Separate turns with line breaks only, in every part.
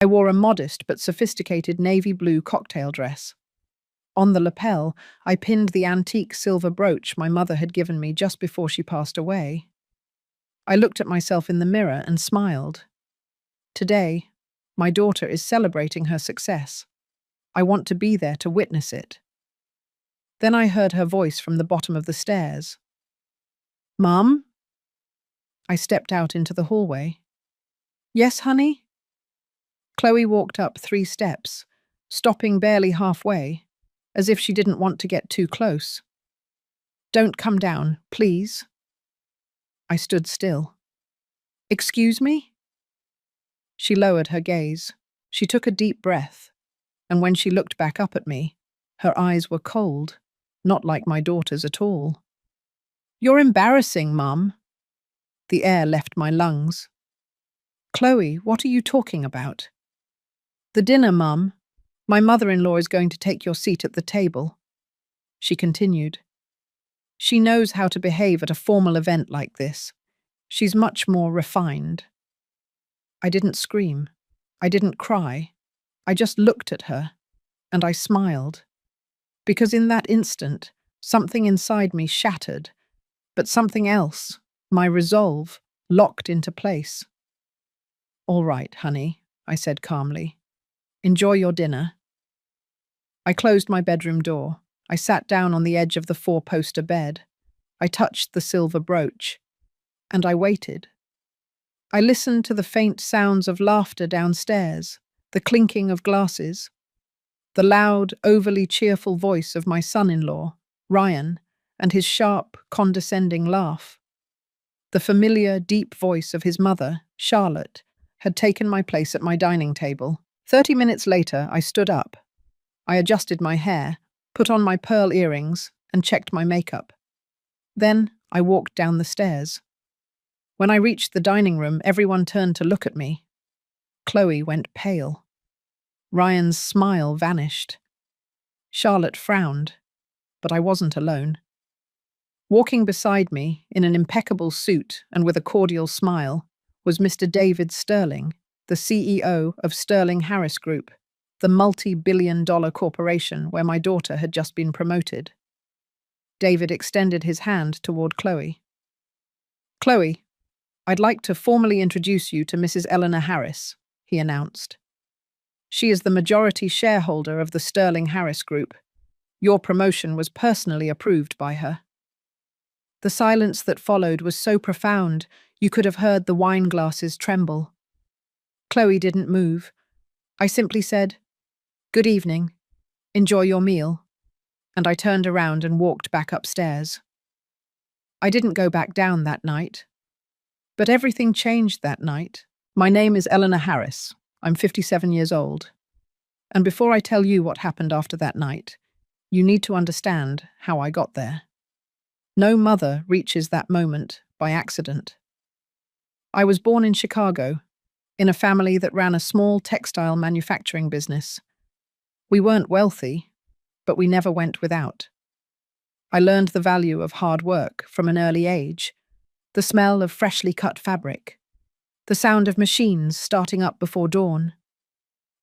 I wore a modest but sophisticated navy blue cocktail dress. On the lapel, I pinned the antique silver brooch my mother had given me just before she passed away. I looked at myself in the mirror and smiled. Today, my daughter is celebrating her success. I want to be there to witness it. Then I heard her voice from the bottom of the stairs. "Mum?" I stepped out into the hallway. "Yes, honey?" Chloe walked up 3 steps, stopping barely halfway, as if she didn't want to get too close. "Don't come down, please." I stood still. "Excuse me?" She lowered her gaze. She took a deep breath, and when she looked back up at me, her eyes were cold, not like my daughter's at all. "You're embarrassing, Mum." The air left my lungs. "Chloe, what are you talking about?" "The dinner, Mum. My mother-in-law is going to take your seat at the table." She continued. "She knows how to behave at a formal event like this. She's much more refined." I didn't scream. I didn't cry. I just looked at her, and I smiled. Because in that instant, something inside me shattered, but something else, my resolve, locked into place. "All right, honey," I said calmly. "Enjoy your dinner." I closed my bedroom door. I sat down on the edge of the 4-poster bed. I touched the silver brooch, and I waited. I listened to the faint sounds of laughter downstairs, the clinking of glasses, the loud, overly cheerful voice of my son-in-law, Ryan, and his sharp, condescending laugh. The familiar, deep voice of his mother, Charlotte, had taken my place at my dining table. 30 minutes later, I stood up. I adjusted my hair, put on my pearl earrings, and checked my makeup. Then I walked down the stairs. When I reached the dining room, everyone turned to look at me. Chloe went pale. Ryan's smile vanished. Charlotte frowned, but I wasn't alone. Walking beside me, in an impeccable suit and with a cordial smile, was Mr. David Sterling, the CEO of Sterling Harris Group, the multi-billion-dollar corporation where my daughter had just been promoted. David extended his hand toward Chloe. "Chloe, I'd like to formally introduce you to Mrs. Eleanor Harris," he announced. "She is the majority shareholder of the Sterling Harris Group. Your promotion was personally approved by her." The silence that followed was so profound, you could have heard the wine glasses tremble. Chloe didn't move. I simply said, "Good evening. Enjoy your meal." And I turned around and walked back upstairs. I didn't go back down that night. But everything changed that night. My name is Eleanor Harris. I'm 57 years old. And before I tell you what happened after that night, you need to understand how I got there. No mother reaches that moment by accident. I was born in Chicago, in a family that ran a small textile manufacturing business. We weren't wealthy, but we never went without. I learned the value of hard work from an early age, the smell of freshly cut fabric, the sound of machines starting up before dawn.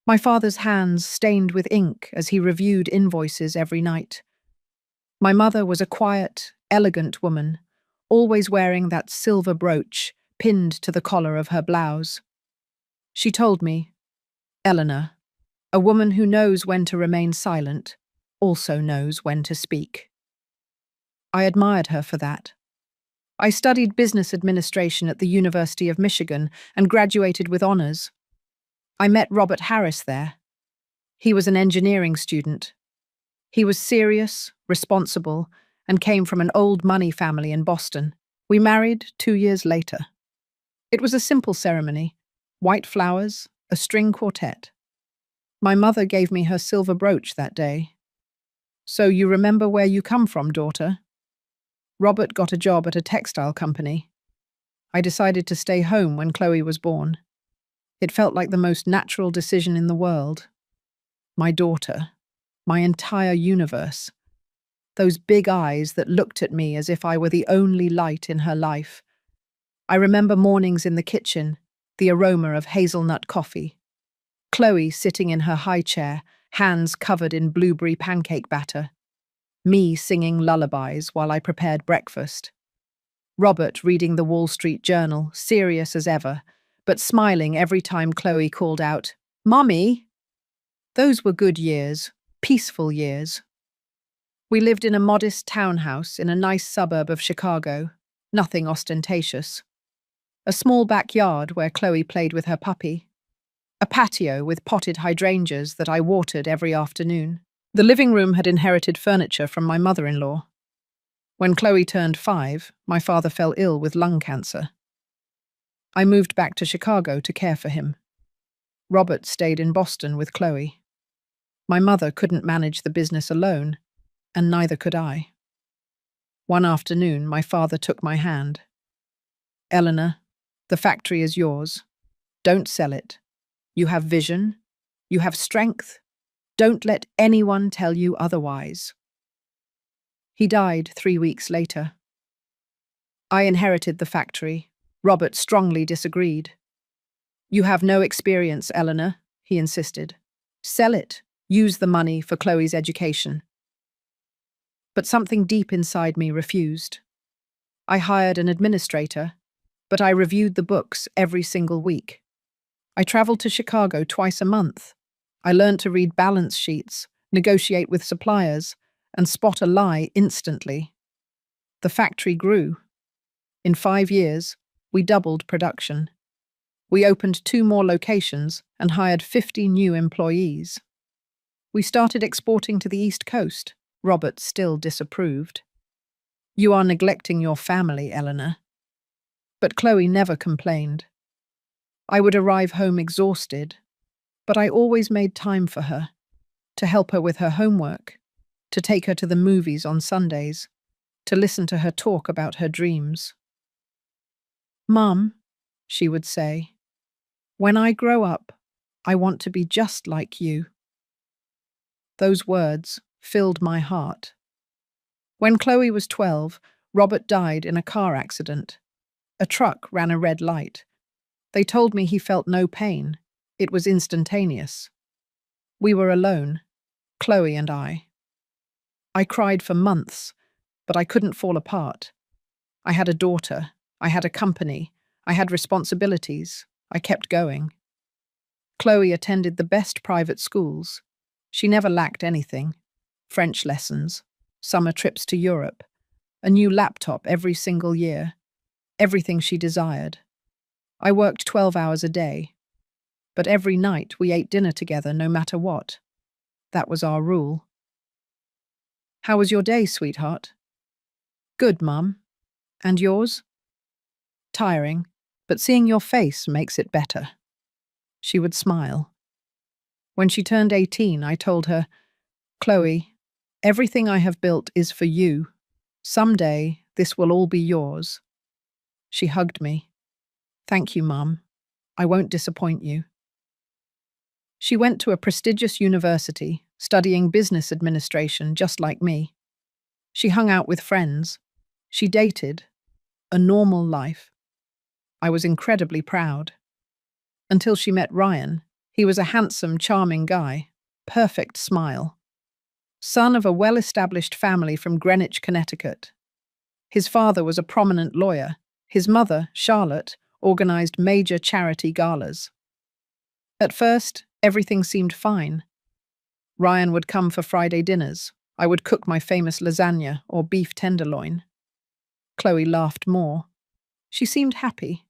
My father's hands stained with ink as he reviewed invoices every night. My mother was a quiet, elegant woman, always wearing that silver brooch pinned to the collar of her blouse. She told me, "Eleanor, a woman who knows when to remain silent also knows when to speak." I admired her for that. I studied business administration at the University of Michigan and graduated with honors. I met Robert Harris there. He was an engineering student. He was serious, responsible, and came from an old money family in Boston. We married 2 years later. It was a simple ceremony, white flowers, a string quartet. My mother gave me her silver brooch that day. "So you remember where you come from, daughter?" Robert got a job at a textile company. I decided to stay home when Chloe was born. It felt like the most natural decision in the world. My daughter, my entire universe. Those big eyes that looked at me as if I were the only light in her life. I remember mornings in the kitchen, the aroma of hazelnut coffee. Chloe sitting in her high chair, hands covered in blueberry pancake batter. Me singing lullabies while I prepared breakfast. Robert reading the Wall Street Journal, serious as ever, but smiling every time Chloe called out, "Mommy!" Those were good years, peaceful years. We lived in a modest townhouse in a nice suburb of Chicago, nothing ostentatious. A small backyard where Chloe played with her puppy. A patio with potted hydrangeas that I watered every afternoon. The living room had inherited furniture from my mother-in-law. When Chloe turned 5, my father fell ill with lung cancer. I moved back to Chicago to care for him. Robert stayed in Boston with Chloe. My mother couldn't manage the business alone, and neither could I. One afternoon, my father took my hand. "Eleanor, the factory is yours. Don't sell it. You have vision. You have strength. Don't let anyone tell you otherwise." He died 3 weeks later. I inherited the factory. Robert strongly disagreed. "You have no experience, Eleanor," he insisted. "Sell it. Use the money for Chloe's education." But something deep inside me refused. I hired an administrator, but I reviewed the books every single week. I traveled to Chicago twice a month. I learned to read balance sheets, negotiate with suppliers, and spot a lie instantly. The factory grew. In 5 years, we doubled production. We opened 2 more locations and hired 50 new employees. We started exporting to the East Coast. Robert still disapproved. "You are neglecting your family, Eleanor." But Chloe never complained. I would arrive home exhausted, but I always made time for her, to help her with her homework, to take her to the movies on Sundays, to listen to her talk about her dreams. "Mum," she would say, "when I grow up, I want to be just like you." Those words filled my heart. When Chloe was 12, Robert died in a car accident. A truck ran a red light. They told me he felt no pain. It was instantaneous. We were alone, Chloe and I. I cried for months, but I couldn't fall apart. I had a daughter. I had a company. I had responsibilities. I kept going. Chloe attended the best private schools. She never lacked anything. French lessons, summer trips to Europe, a new laptop every single year, everything she desired. I worked 12 hours a day, but every night we ate dinner together no matter what. That was our rule. "How was your day, sweetheart?" "Good, Mum. And yours?" "Tiring, but seeing your face makes it better." She would smile. When she turned 18, I told her, "Chloe, everything I have built is for you. Someday, this will all be yours." She hugged me. "Thank you, Mum. I won't disappoint you." She went to a prestigious university, studying business administration just like me. She hung out with friends. She dated. A normal life. I was incredibly proud. Until she met Ryan. He was a handsome, charming guy. Perfect smile. Son of a well-established family from Greenwich, Connecticut. His father was a prominent lawyer. His mother, Charlotte, organized major charity galas. At first, everything seemed fine. Ryan would come for Friday dinners. I would cook my famous lasagna or beef tenderloin. Chloe laughed more. She seemed happy.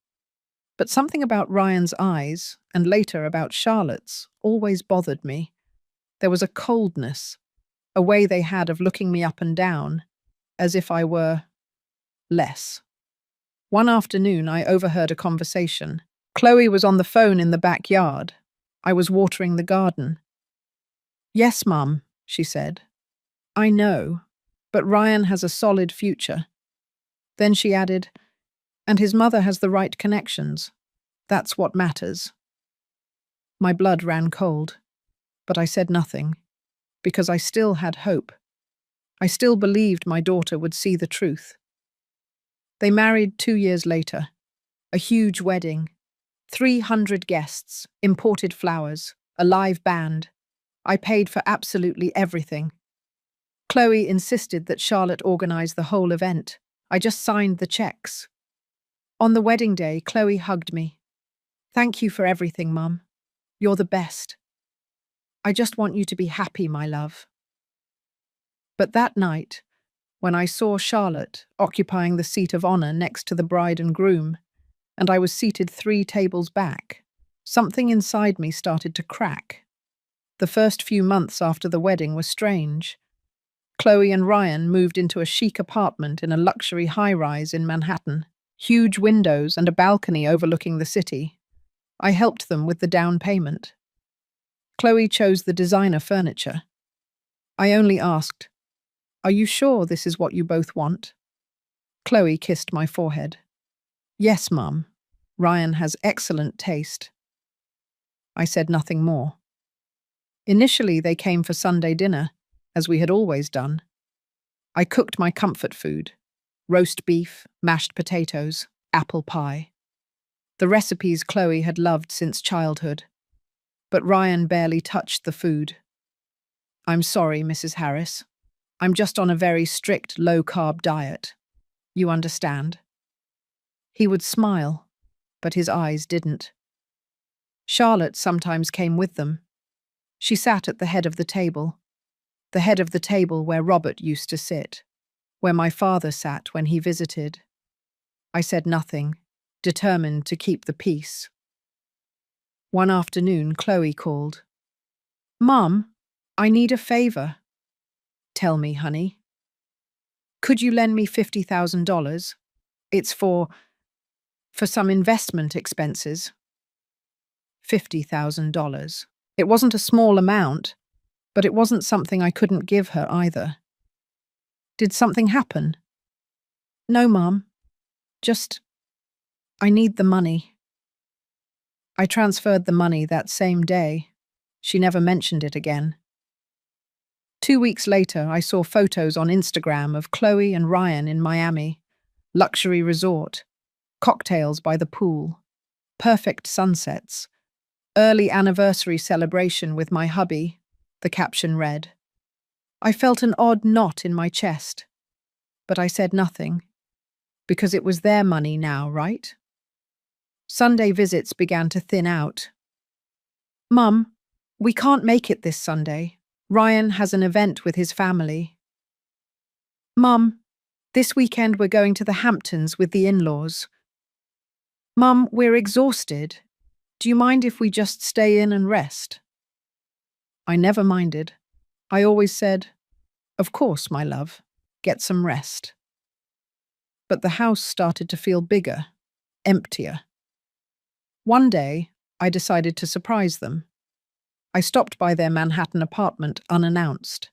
But something about Ryan's eyes, and later about Charlotte's, always bothered me. There was a coldness, a way they had of looking me up and down, as if I were less. One afternoon, I overheard a conversation. Chloe was on the phone in the backyard. I was watering the garden. "Yes, Mum," she said. "I know, but Ryan has a solid future." Then she added, "And his mother has the right connections. That's what matters." My blood ran cold, but I said nothing, because I still had hope. I still believed my daughter would see the truth. They married 2 years later. A huge wedding. 300 guests, imported flowers, a live band. I paid for absolutely everything. Chloe insisted that Charlotte organize the whole event. I just signed the checks. On the wedding day, Chloe hugged me. Thank you for everything, Mum. You're the best. I just want you to be happy, my love. But that night, when I saw Charlotte occupying the seat of honor next to the bride and groom, and I was seated 3 tables back, something inside me started to crack. The first few months after the wedding were strange. Chloe and Ryan moved into a chic apartment in a luxury high-rise in Manhattan, huge windows and a balcony overlooking the city. I helped them with the down payment. Chloe chose the designer furniture. I only asked, "Are you sure this is what you both want?" Chloe kissed my forehead. "Yes, Mum. Ryan has excellent taste." I said nothing more. Initially, they came for Sunday dinner, as we had always done. I cooked my comfort food: roast beef, mashed potatoes, apple pie. The recipes Chloe had loved since childhood. But Ryan barely touched the food. "I'm sorry, Mrs. Harris. I'm just on a very strict low-carb diet. You understand?" He would smile, but his eyes didn't. Charlotte sometimes came with them. She sat at the head of the head of the table where Robert used to sit, where my father sat when he visited. I said nothing, determined to keep the peace. One afternoon, Chloe called. "Mum, I need a favor." "Tell me, honey." "Could you lend me $50,000? It's for some investment expenses." $50,000. It wasn't a small amount, but it wasn't something I couldn't give her either. "Did something happen?" "No, Mum. Just, I need the money." I transferred the money that same day. She never mentioned it again. 2 weeks later, I saw photos on Instagram of Chloe and Ryan in Miami. Luxury resort, cocktails by the pool, perfect sunsets, early anniversary celebration with my hubby, the caption read. I felt an odd knot in my chest, but I said nothing, because it was their money now, right? Sunday visits began to thin out. "Mum, we can't make it this Sunday. Ryan has an event with his family." "Mum, this weekend we're going to the Hamptons with the in-laws." "Mum, we're exhausted. Do you mind if we just stay in and rest?" I never minded. I always said, "Of course, my love, get some rest." But the house started to feel bigger, emptier. One day, I decided to surprise them. I stopped by their Manhattan apartment unannounced.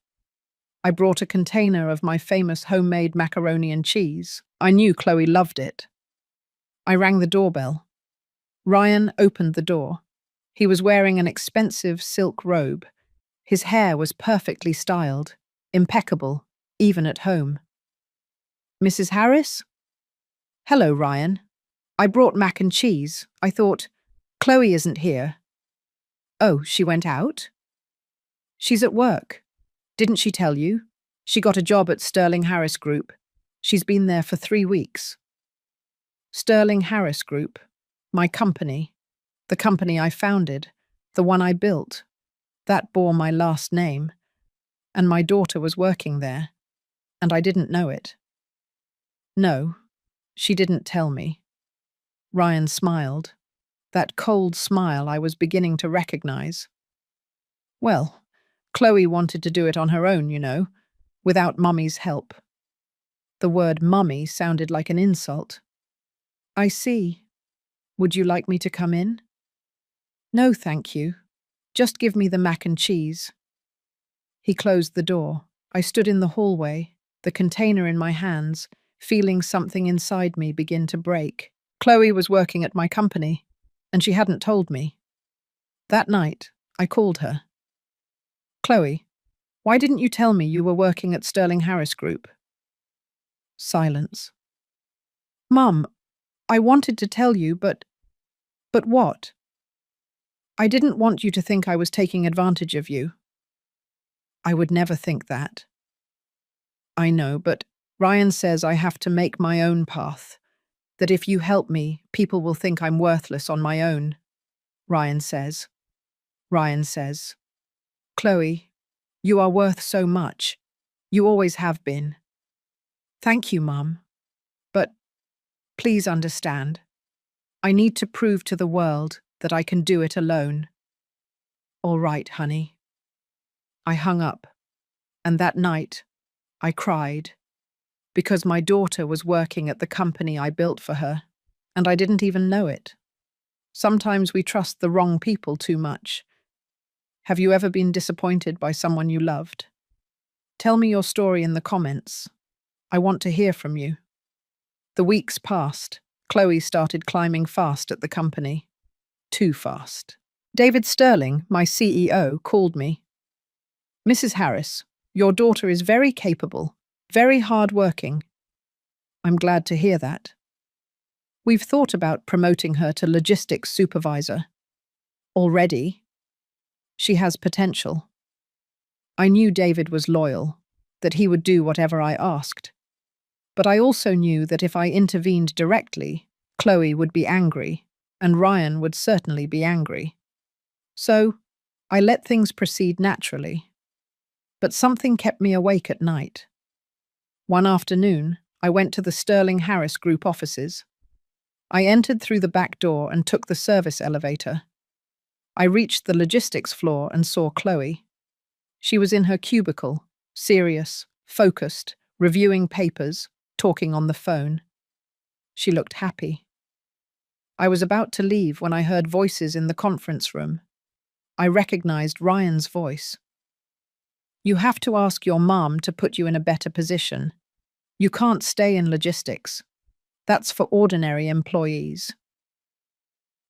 I brought a container of my famous homemade macaroni and cheese. I knew Chloe loved it. I rang the doorbell. Ryan opened the door. He was wearing an expensive silk robe. His hair was perfectly styled, impeccable, even at home. "Mrs. Harris?" "Hello, Ryan. I brought mac and cheese. I thought, Chloe isn't here." "Oh, she went out?" "She's at work. Didn't she tell you? She got a job at Sterling Harris Group. She's been there for 3 weeks." Sterling Harris Group, my company, the company I founded, the one I built, that bore my last name, and my daughter was working there, and I didn't know it. "No, she didn't tell me." Ryan smiled, that cold smile I was beginning to recognize. "Well, Chloe wanted to do it on her own, you know, without Mummy's help." The word mummy sounded like an insult. "I see. Would you like me to come in?" "No, thank you. Just give me the mac and cheese." He closed the door. I stood in the hallway, the container in my hands, feeling something inside me begin to break. Chloe was working at my company, and she hadn't told me. That night, I called her. "Chloe, why didn't you tell me you were working at Sterling Harris Group?" Silence. "Mum, I wanted to tell you, but what?" I didn't want you to think I was taking advantage of you. I would never think that. I know, but Ryan says I have to make my own path. That if you help me, people will think I'm worthless on my own. Ryan says. Ryan says, Chloe, you are worth so much. You always have been. Thank you, Mum. But please understand. I need to prove to the world that I can do it alone. All right, honey. I hung up, and that night, I cried, because my daughter was working at the company I built for her, and I didn't even know it. Sometimes we trust the wrong people too much. Have you ever been disappointed by someone you loved? Tell me your story in the comments. I want to hear from you. The weeks passed. Chloe started climbing fast at the company. Too fast. David Sterling, my CEO, called me. Mrs. Harris, your daughter is very capable, very hard-working. I'm glad to hear that. We've thought about promoting her to logistics supervisor. Already, she has potential. I knew David was loyal, that he would do whatever I asked. But I also knew that if I intervened directly, Chloe would be angry, and Ryan would certainly be angry. So, I let things proceed naturally. But something kept me awake at night. One afternoon, I went to the Sterling Harris Group offices. I entered through the back door and took the service elevator. I reached the logistics floor and saw Chloe. She was in her cubicle, serious, focused, reviewing papers, talking on the phone. She looked happy. I was about to leave when I heard voices in the conference room. I recognized Ryan's voice. You have to ask your mom to put you in a better position. You can't stay in logistics. That's for ordinary employees.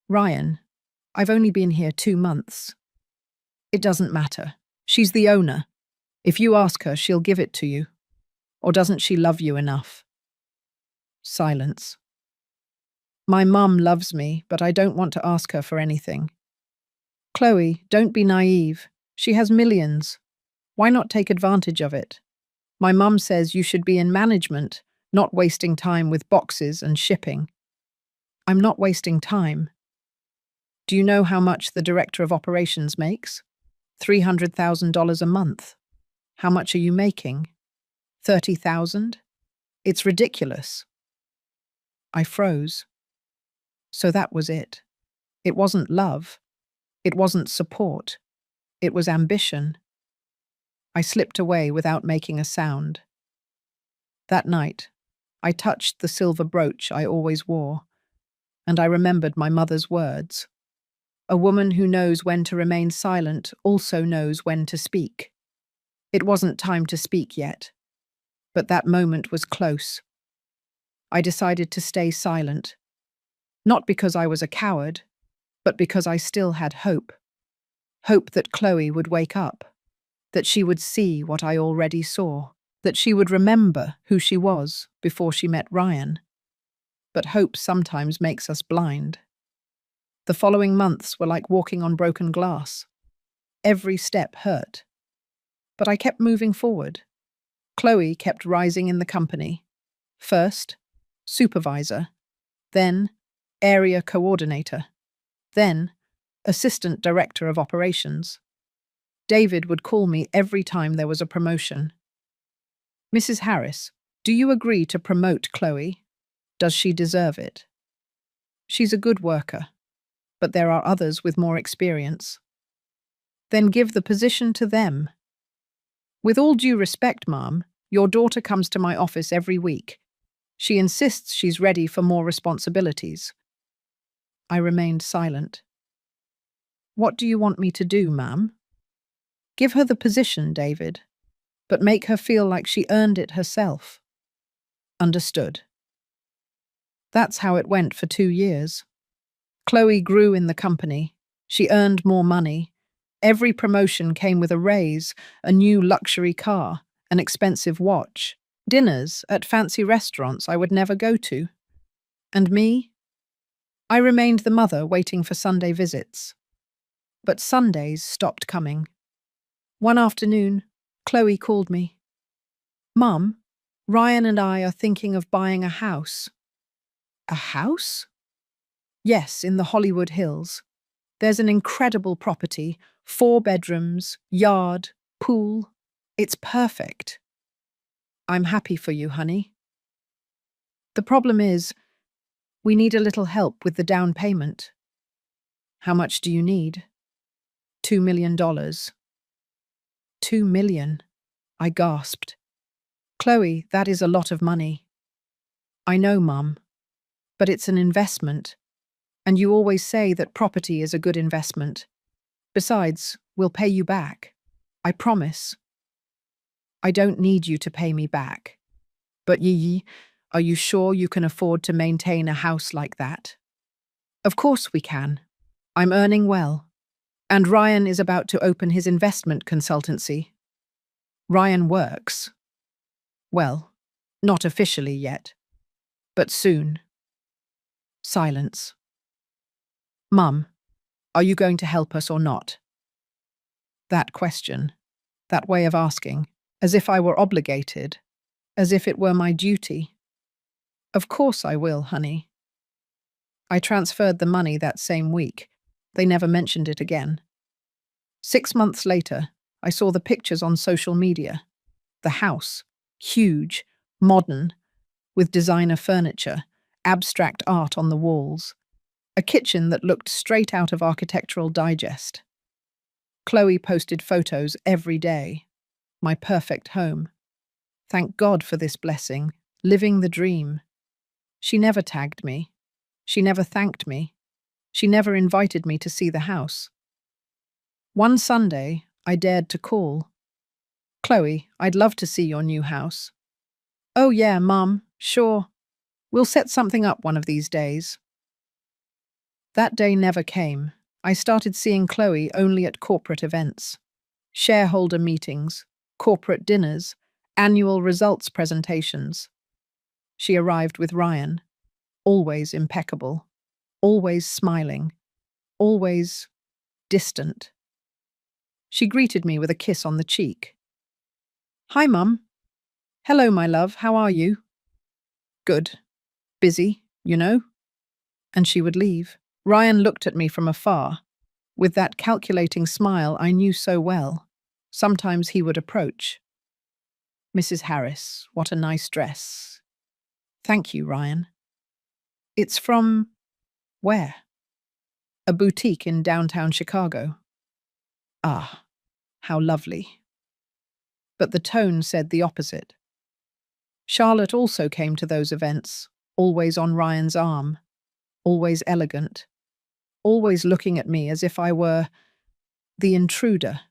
Ryan, I've only been here 2 months. It doesn't matter. She's the owner. If you ask her, she'll give it to you. Or doesn't she love you enough? Silence. My mum loves me, but I don't want to ask her for anything. Chloe, don't be naive. She has millions. Why not take advantage of it? My mum says you should be in management, not wasting time with boxes and shipping. I'm not wasting time. Do you know how much the director of operations makes? $300,000 a month. How much are you making? 30,000? It's ridiculous. I froze. So that was it. It wasn't love. It wasn't support. It was ambition. I slipped away without making a sound. That night, I touched the silver brooch I always wore, and I remembered my mother's words. A woman who knows when to remain silent also knows when to speak. It wasn't time to speak yet, but that moment was close. I decided to stay silent, not because I was a coward, but because I still had hope. Hope that Chloe would wake up, that she would see what I already saw, that she would remember who she was before she met Ryan. But hope sometimes makes us blind. The following months were like walking on broken glass. Every step hurt. But I kept moving forward. Chloe kept rising in the company. First, supervisor, then area coordinator, then assistant director of operations. David would call me every time there was a promotion. Mrs. Harris, do you agree to promote Chloe? Does she deserve it? She's a good worker, but there are others with more experience. Then give the position to them. With all due respect, Ma'am, your daughter comes to my office every week. She insists she's ready for more responsibilities. I remained silent. What do you want me to do, ma'am? Give her the position, David, but make her feel like she earned it herself. Understood. That's how it went for 2 years. Chloe grew in the company. She earned more money. Every promotion came with a raise, a new luxury car, an expensive watch, dinners at fancy restaurants I would never go to. And me? I remained the mother waiting for Sunday visits. But Sundays stopped coming. One afternoon, Chloe called me. Mum, Ryan and I are thinking of buying a house. A house? Yes, in the Hollywood Hills. There's an incredible property, 4 bedrooms, yard, pool. It's perfect. I'm happy for you, honey. The problem is, we need a little help with the down payment. How much do you need? $2 million. $2 million, I gasped. Chloe, that is a lot of money. I know, Mum, but it's an investment, and you always say that property is a good investment. Besides, we'll pay you back. I promise. I don't need you to pay me back. But are you sure you can afford to maintain a house like that? Of course we can. I'm earning well. And Ryan is about to open his investment consultancy. Ryan works. Well, not officially yet, but soon. Silence. Mum, are you going to help us or not? That question, that way of asking, as if I were obligated, as if it were my duty. Of course I will, honey. I transferred the money that same week. They never mentioned it again. 6 months later, I saw the pictures on social media. The house, huge, modern, with designer furniture, abstract art on the walls, a kitchen that looked straight out of Architectural Digest. Chloe posted photos every day. My perfect home. Thank God for this blessing, living the dream. She never tagged me. She never thanked me. She never invited me to see the house. One Sunday, I dared to call. Chloe, I'd love to see your new house. Oh yeah, Mum, sure. We'll set something up one of these days. That day never came. I started seeing Chloe only at corporate events. Shareholder meetings, corporate dinners, annual results presentations. She arrived with Ryan, always impeccable, always smiling, always distant. She greeted me with a kiss on the cheek. Hi, Mum. Hello, my love, how are you? Good. Busy, you know? And she would leave. Ryan looked at me from afar, with that calculating smile I knew so well. Sometimes he would approach. Mrs. Harris, what a nice dress. Thank you, Ryan. It's from where? A boutique in downtown Chicago. Ah, how lovely. But the tone said the opposite. Charlotte also came to those events, always on Ryan's arm, always elegant, always looking at me as if I were the intruder.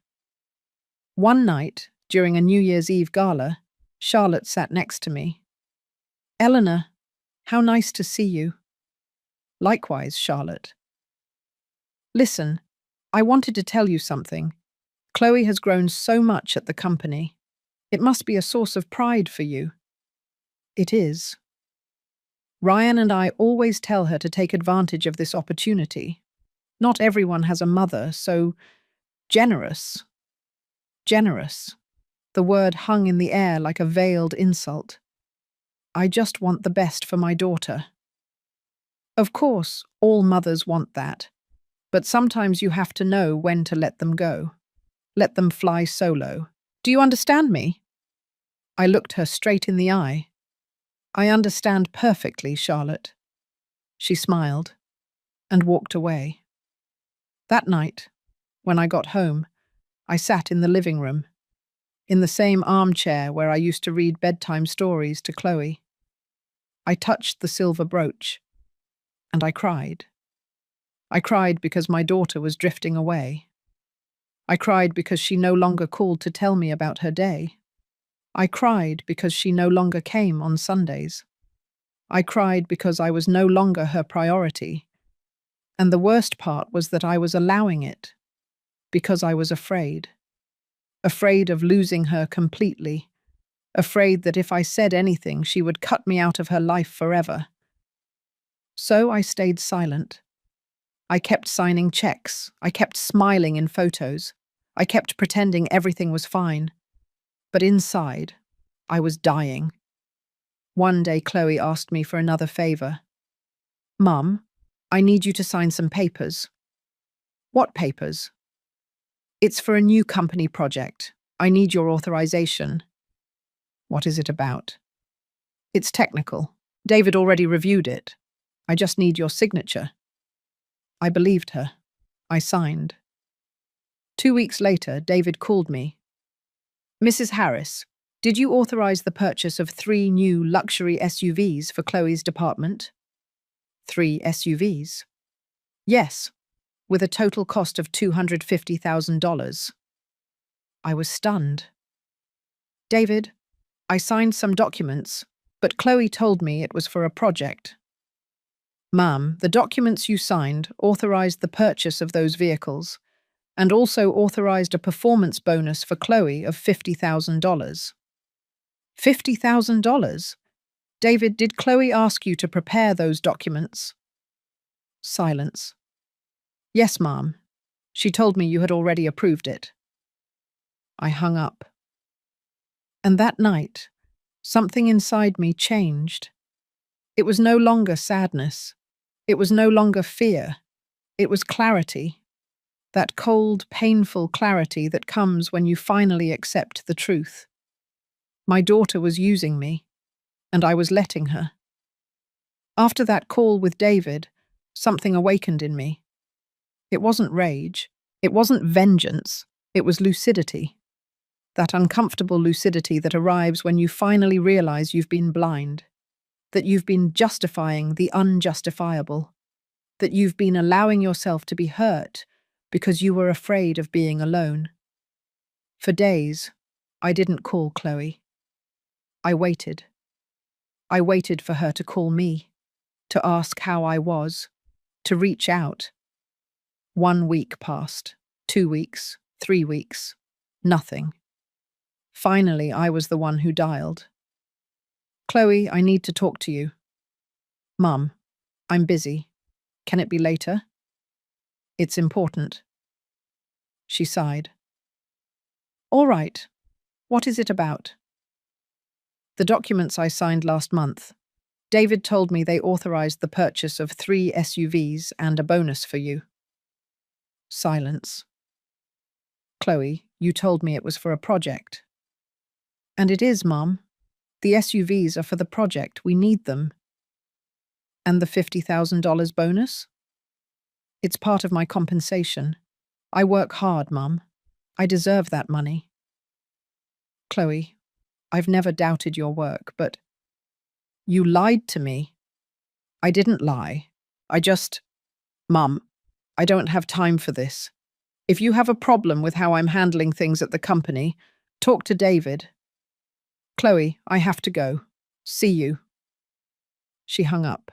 One night, during a New Year's Eve gala, Charlotte sat next to me. Eleanor, how nice to see you. Likewise, Charlotte. Listen, I wanted to tell you something. Chloe has grown so much at the company. It must be a source of pride for you. It is. Ryan and I always tell her to take advantage of this opportunity. Not everyone has a mother, so generous. Generous. The word hung in the air like a veiled insult. I just want the best for my daughter. Of course, all mothers want that, but sometimes you have to know when to let them go. Let them fly solo. Do you understand me? I looked her straight in the eye. I understand perfectly, Charlotte. She smiled and walked away. That night, when I got home, I sat in the living room, in the same armchair where I used to read bedtime stories to Chloe. I touched the silver brooch, and I cried. I cried because my daughter was drifting away. I cried because she no longer called to tell me about her day. I cried because she no longer came on Sundays. I cried because I was no longer her priority. And the worst part was that I was allowing it, because I was afraid. Afraid of losing her completely. Afraid that if I said anything, she would cut me out of her life forever. So I stayed silent. I kept signing checks. I kept smiling in photos. I kept pretending everything was fine. But inside, I was dying. One day, Chloe asked me for another favor. Mum, I need you to sign some papers. What papers? It's for a new company project. I need your authorization. What is it about? It's technical. David already reviewed it. I just need your signature. I believed her. I signed. 2 weeks later, David called me. Mrs. Harris, did you authorize the purchase of 3 new luxury SUVs for Chloe's department? 3 SUVs? Yes, with a total cost of $250,000. I was stunned. David, I signed some documents, but Chloe told me it was for a project. Ma'am, the documents you signed authorized the purchase of those vehicles and also authorized a performance bonus for Chloe of $50,000. $50,000? David, did Chloe ask you to prepare those documents? Silence. Yes, ma'am. She told me you had already approved it. I hung up. And that night, something inside me changed. It was no longer sadness. It was no longer fear. It was clarity. That cold, painful clarity that comes when you finally accept the truth. My daughter was using me, and I was letting her. After that call with David, something awakened in me. It wasn't rage. It wasn't vengeance. It was lucidity. That uncomfortable lucidity that arrives when you finally realize you've been blind, that you've been justifying the unjustifiable, that you've been allowing yourself to be hurt because you were afraid of being alone. For days, I didn't call Chloe. I waited. I waited for her to call me, to ask how I was, to reach out. 1 week passed, 2 weeks, 3 weeks, nothing. Finally, I was the one who dialed. Chloe, I need to talk to you. Mum, I'm busy. Can it be later? It's important. She sighed. All right. What is it about? The documents I signed last month. David told me they authorized the purchase of 3 SUVs and a bonus for you. Silence. Chloe, you told me it was for a project. And it is, Mum. The SUVs are for the project. We need them. And the $50,000 bonus? It's part of my compensation. I work hard, Mum. I deserve that money. Chloe, I've never doubted your work, but you lied to me. I didn't lie. Mum, I don't have time for this. If you have a problem with how I'm handling things at the company, talk to David. Chloe, I have to go. See you. She hung up.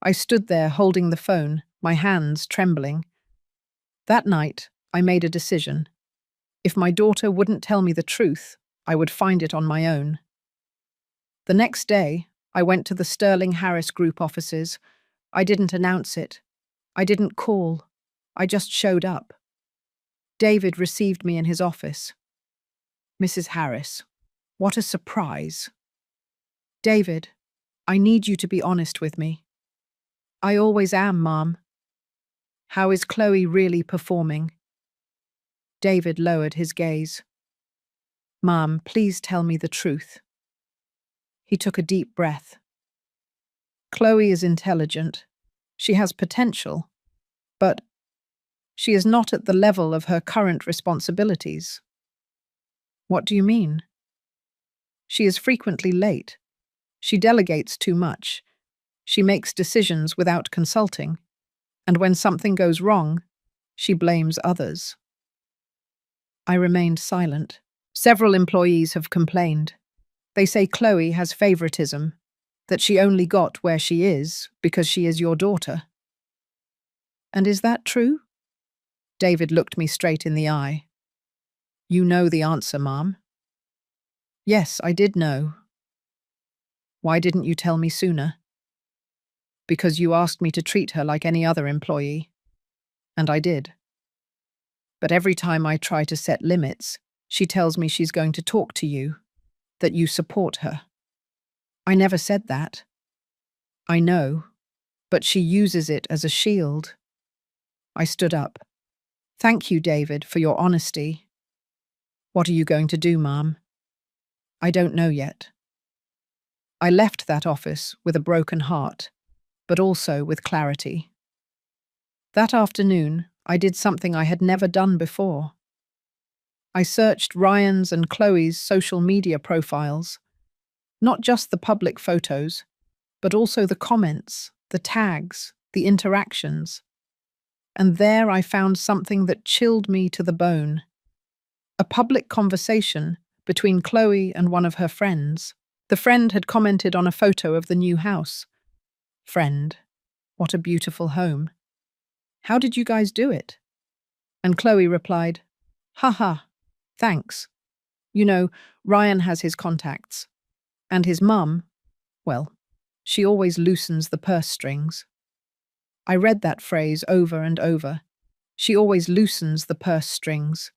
I stood there holding the phone, my hands trembling. That night, I made a decision. If my daughter wouldn't tell me the truth, I would find it on my own. The next day, I went to the Sterling Harris Group offices. I didn't announce it. I didn't call. I just showed up. David received me in his office. Mrs. Harris, what a surprise. David, I need you to be honest with me. I always am, Mom. How is Chloe really performing? David lowered his gaze. Mom, please tell me the truth. He took a deep breath. Chloe is intelligent. She has potential, but she is not at the level of her current responsibilities. What do you mean? She is frequently late. She delegates too much. She makes decisions without consulting. And when something goes wrong, she blames others. I remained silent. Several employees have complained. They say Chloe has favoritism, that she only got where she is because she is your daughter. And is that true? David looked me straight in the eye. You know the answer, Mom. Yes, I did know. Why didn't you tell me sooner? because you asked me to treat her like any other employee. And I did. But every time I try to set limits, she tells me she's going to talk to you, that you support her. I never said that. I know, but she uses it as a shield. I stood up. Thank you, David, for your honesty. What are you going to do, Mom? I don't know yet. I left that office with a broken heart, but also with clarity. That afternoon, I did something I had never done before. I searched Ryan's and Chloe's social media profiles, not just the public photos, but also the comments, the tags, the interactions. And there I found something that chilled me to the bone. A public conversation between Chloe and one of her friends. The friend had commented on a photo of the new house. Friend, what a beautiful home. How did you guys do it? And Chloe replied, haha, thanks. You know, Ryan has his contacts. And his mum, well, she always loosens the purse strings. I read that phrase over and over. She always loosens the purse strings,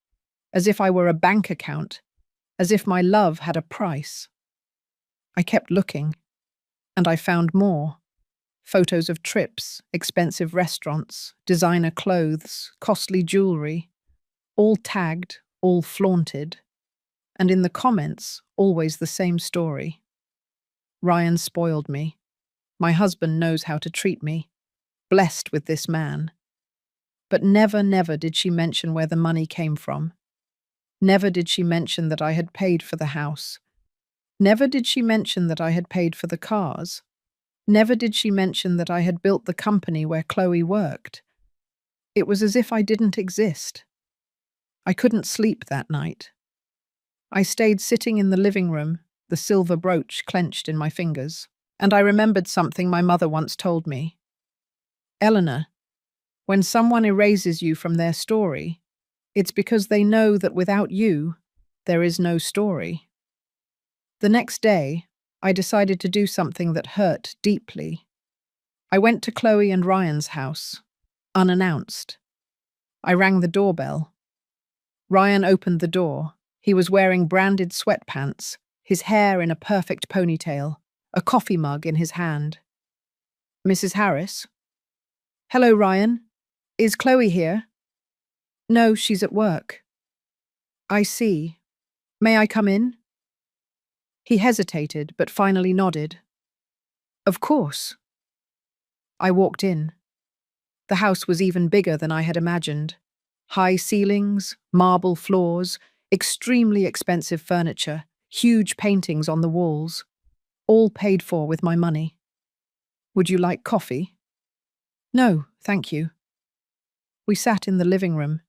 as if I were a bank account, as if my love had a price. I kept looking, and I found more. Photos of trips, expensive restaurants, designer clothes, costly jewelry, all tagged, all flaunted. And in the comments, always the same story. Ryan spoiled me. My husband knows how to treat me. Blessed with this man. But never, never did she mention where the money came from. Never did she mention that I had paid for the house. Never did she mention that I had paid for the cars. Never did she mention that I had built the company where Chloe worked. It was as if I didn't exist. I couldn't sleep that night. I stayed sitting in the living room, the silver brooch clenched in my fingers, and I remembered something my mother once told me. Eleanor, when someone erases you from their story, it's because they know that without you, there is no story. The next day, I decided to do something that hurt deeply. I went to Chloe and Ryan's house, unannounced. I rang the doorbell. Ryan opened the door. He was wearing branded sweatpants, his hair in a perfect ponytail, a coffee mug in his hand. Mrs. Harris? Hello, Ryan. Is Chloe here? No, she's at work. I see. May I come in? He hesitated, but finally nodded. Of course. I walked in. The house was even bigger than I had imagined. High ceilings, marble floors, extremely expensive furniture, huge paintings on the walls, all paid for with my money. Would you like coffee? No, thank you. We sat in the living room.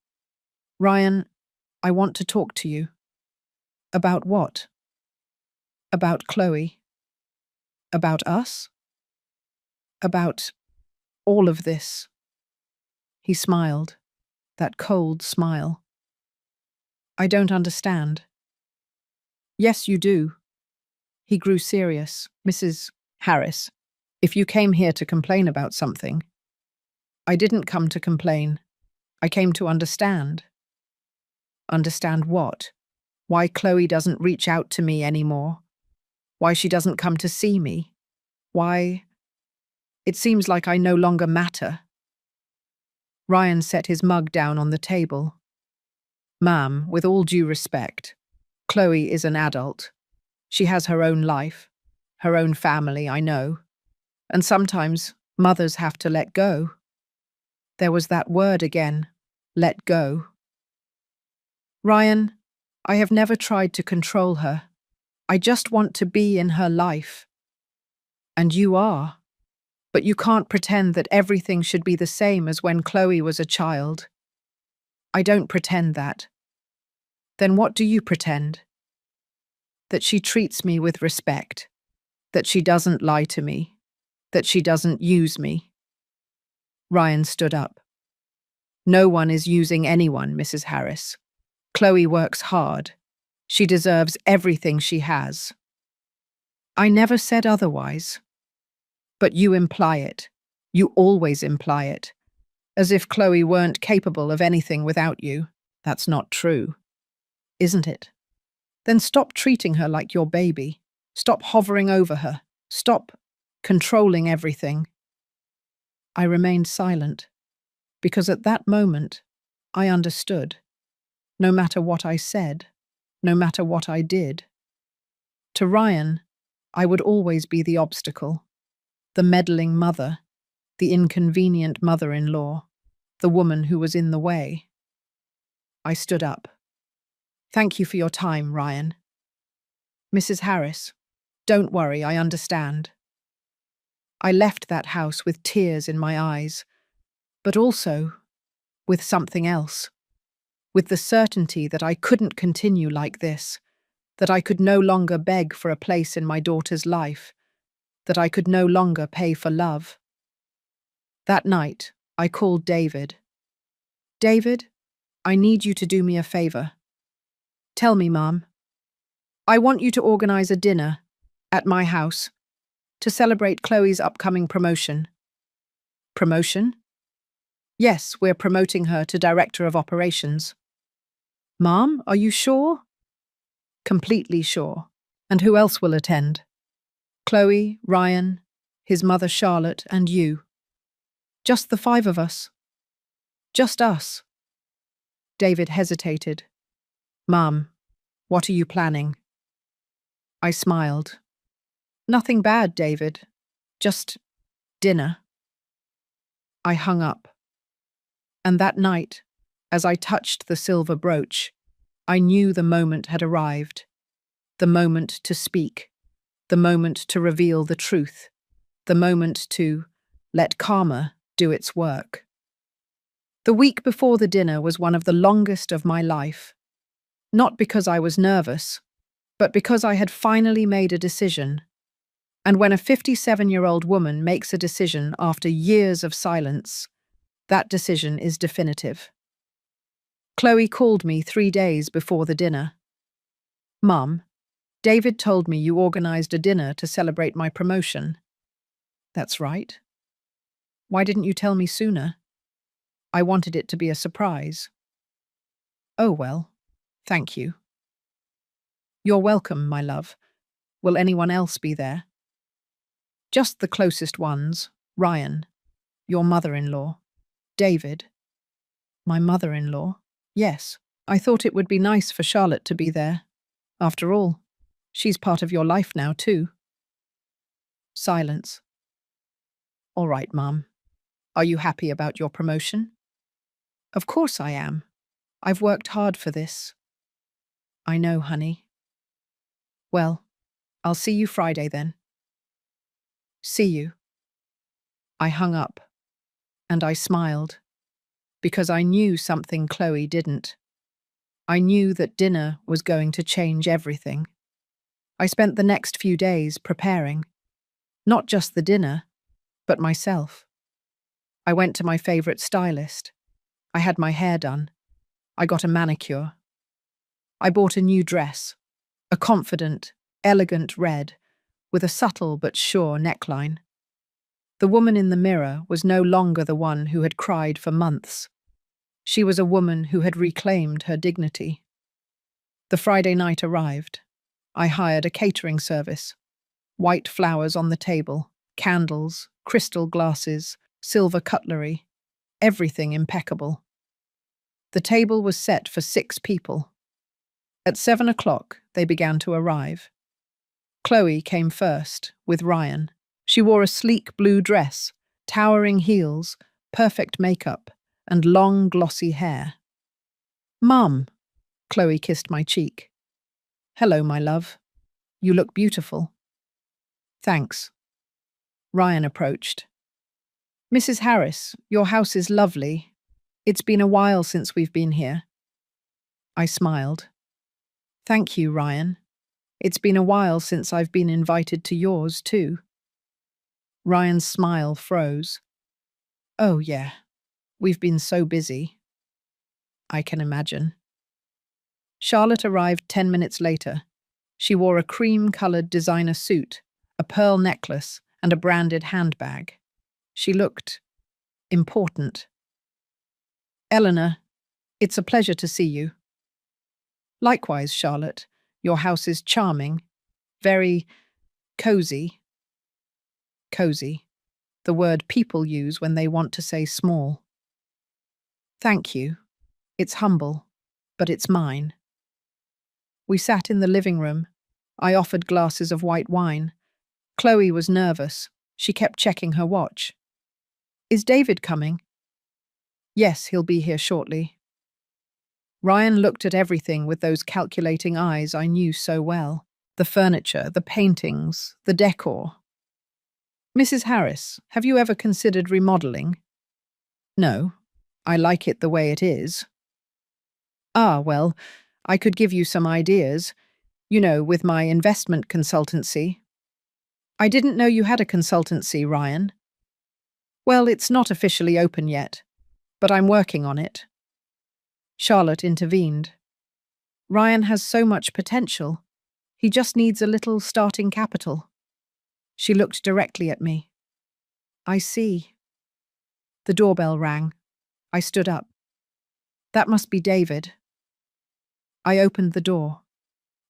Ryan, I want to talk to you. About what? About Chloe. About us? About all of this. He smiled, that cold smile. I don't understand. Yes, you do. He grew serious. Mrs. Harris, if you came here to complain about something. I didn't come to complain. I came to understand. Understand what? Why Chloe doesn't reach out to me anymore? Why she doesn't come to see me? Why? It seems like I no longer matter. Ryan set his mug down on the table. Ma'am, with all due respect, Chloe is an adult. She has her own life, her own family, I know. And sometimes mothers have to let go. There was that word again, let go. Ryan, I have never tried to control her. I just want to be in her life. And you are. But you can't pretend that everything should be the same as when Chloe was a child. I don't pretend that. Then what do you pretend? That she treats me with respect. That she doesn't lie to me. That she doesn't use me. Ryan stood up. No one is using anyone, Mrs. Harris. Chloe works hard. She deserves everything she has. I never said otherwise. But you imply it. You always imply it. As if Chloe weren't capable of anything without you. That's not true, isn't it? Then stop treating her like your baby. Stop hovering over her. Stop controlling everything. I remained silent, because at that moment, I understood. No matter what I said, no matter what I did. To Ryan, I would always be the obstacle, the meddling mother, the inconvenient mother-in-law, the woman who was in the way. I stood up. Thank you for your time, Ryan. Mrs. Harris, don't worry, I understand. I left that house with tears in my eyes, but also with something else, with the certainty that I couldn't continue like this, that I could no longer beg for a place in my daughter's life, that I could no longer pay for love. That night, I called David. David, I need you to do me a favor. Tell me, Mom. I want you to organize a dinner at my house to celebrate Chloe's upcoming promotion. Promotion? Yes, we're promoting her to Director of Operations. Mom, are you sure? Completely sure. And who else will attend? Chloe, Ryan, his mother Charlotte, and you. Just the 5 of us. Just us. David hesitated. Mom, what are you planning? I smiled. Nothing bad, David. Just dinner. I hung up. And that night, as I touched the silver brooch, I knew the moment had arrived. The moment to speak. The moment to reveal the truth. The moment to let karma do its work. The week before the dinner was one of the longest of my life. Not because I was nervous, but because I had finally made a decision. And when a 57-year-old woman makes a decision after years of silence, that decision is definitive. Chloe called me 3 days before the dinner. Mum, David told me you organized a dinner to celebrate my promotion. That's right. Why didn't you tell me sooner? I wanted it to be a surprise. Oh well, thank you. You're welcome, my love. Will anyone else be there? Just the closest ones, Ryan, your mother-in-law, David. My mother-in-law? Yes, I thought it would be nice for Charlotte to be there. After all, she's part of your life now, too. Silence. All right, Mum. Are you happy about your promotion? Of course I am. I've worked hard for this. I know, honey. Well, I'll see you Friday then. See you. I hung up, and I smiled, because I knew something Chloe didn't. I knew that dinner was going to change everything. I spent the next few days preparing, not just the dinner, but myself. I went to my favorite stylist. I had my hair done. I got a manicure. I bought a new dress, a confident, elegant red, with a subtle but sure neckline. The woman in the mirror was no longer the one who had cried for months. She was a woman who had reclaimed her dignity. The Friday night arrived. I hired a catering service. White flowers on the table, candles, crystal glasses, silver cutlery, everything impeccable. The table was set for 6 people. At 7 o'clock, they began to arrive. Chloe came first, with Ryan. She wore a sleek blue dress, towering heels, perfect makeup, and long, glossy hair. Mum, Chloe kissed my cheek. Hello, my love. You look beautiful. Thanks. Ryan approached. Mrs. Harris, your house is lovely. It's been a while since we've been here. I smiled. Thank you, Ryan. It's been a while since I've been invited to yours, too. Ryan's smile froze. Oh, yeah. We've been so busy. I can imagine. Charlotte arrived 10 minutes later. She wore a cream-colored designer suit, a pearl necklace, and a branded handbag. She looked important. Eleanor, it's a pleasure to see you. Likewise, Charlotte. Your house is charming. Very cozy. Cozy. The word people use when they want to say small. Thank you. It's humble, but it's mine. We sat in the living room. I offered glasses of white wine. Chloe was nervous. She kept checking her watch. Is David coming? Yes, he'll be here shortly. Ryan looked at everything with those calculating eyes I knew so well. The furniture, the paintings, the decor. Mrs. Harris, have you ever considered remodeling? No, I like it the way it is. Ah, well, I could give you some ideas, with my investment consultancy. I didn't know you had a consultancy, Ryan. Well, it's not officially open yet, but I'm working on it. Charlotte intervened. Ryan has so much potential. He just needs a little starting capital. She looked directly at me. I see. The doorbell rang. I stood up. That must be David. I opened the door,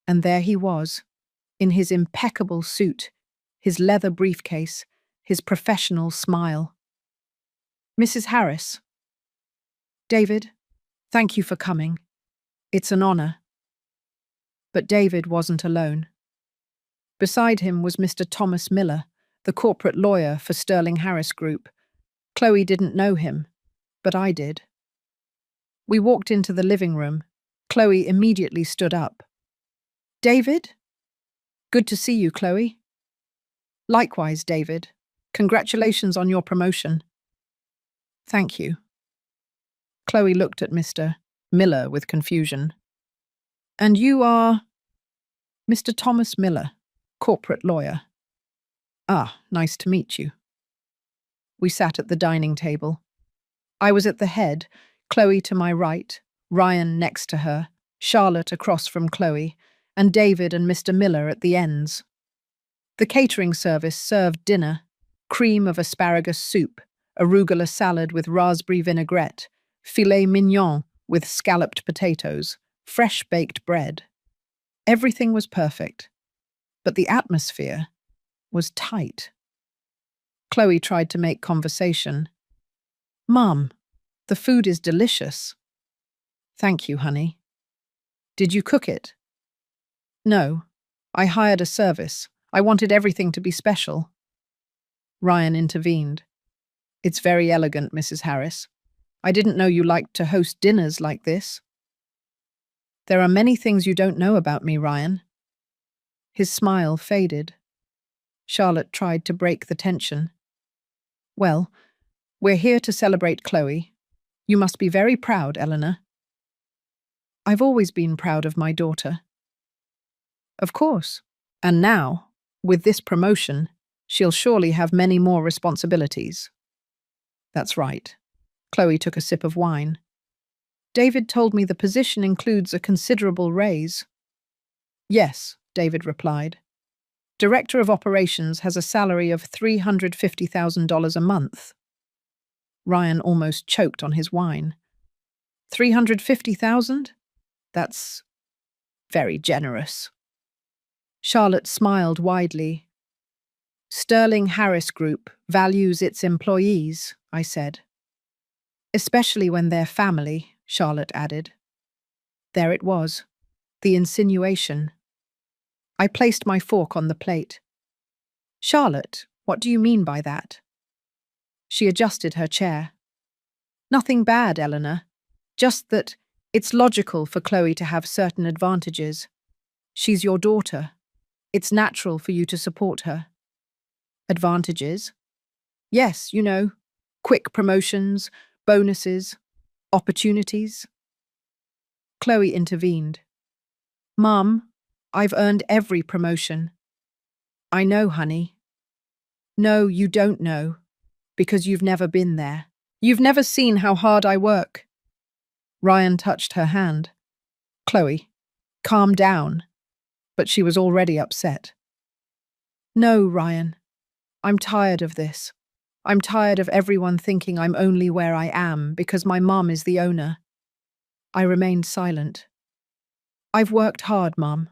and there he was, in his impeccable suit, his leather briefcase, his professional smile. Mrs. Harris. David, thank you for coming. It's an honor. But David wasn't alone. Beside him was Mr. Thomas Miller, the corporate lawyer for Sterling Harris Group. Chloe didn't know him, but I did. We walked into the living room. Chloe immediately stood up. David? Good to see you, Chloe. Likewise, David. Congratulations on your promotion. Thank you. Chloe looked at Mr. Miller with confusion. And you are? Mr. Thomas Miller, corporate lawyer. Ah, nice to meet you. We sat at the dining table. I was at the head, Chloe to my right, Ryan next to her, Charlotte across from Chloe, and David and Mr. Miller at the ends. The catering service served dinner, cream of asparagus soup, arugula salad with raspberry vinaigrette, filet mignon with scalloped potatoes, fresh baked bread. Everything was perfect, but the atmosphere was tight. Chloe tried to make conversation. Mum, the food is delicious. Thank you, honey. Did you cook it? No, I hired a service. I wanted everything to be special. Ryan intervened. It's very elegant, Mrs. Harris. I didn't know you liked to host dinners like this. There are many things you don't know about me, Ryan. His smile faded. Charlotte tried to break the tension. Well, we're here to celebrate Chloe. You must be very proud, Eleanor. I've always been proud of my daughter. Of course. And now, with this promotion, she'll surely have many more responsibilities. That's right. Chloe took a sip of wine. David told me the position includes a considerable raise. Yes, David replied. Director of Operations has a salary of $350,000 a month. Ryan almost choked on his wine. 350,000? That's very generous. Charlotte smiled widely. Sterling Harris Group values its employees, I said. Especially when they're family, Charlotte added. There it was, the insinuation. I placed my fork on the plate. Charlotte, what do you mean by that? She adjusted her chair. Nothing bad, Eleanor. Just that it's logical for Chloe to have certain advantages. She's your daughter. It's natural for you to support her. Advantages? Yes, quick promotions, bonuses, opportunities. Chloe intervened. Mum, I've earned every promotion. I know, honey. No, you don't know, because you've never been there. You've never seen how hard I work. Ryan touched her hand. Chloe, calm down. But she was already upset. No, Ryan. I'm tired of this. I'm tired of everyone thinking I'm only where I am because my mum is the owner. I remained silent. I've worked hard, Mum.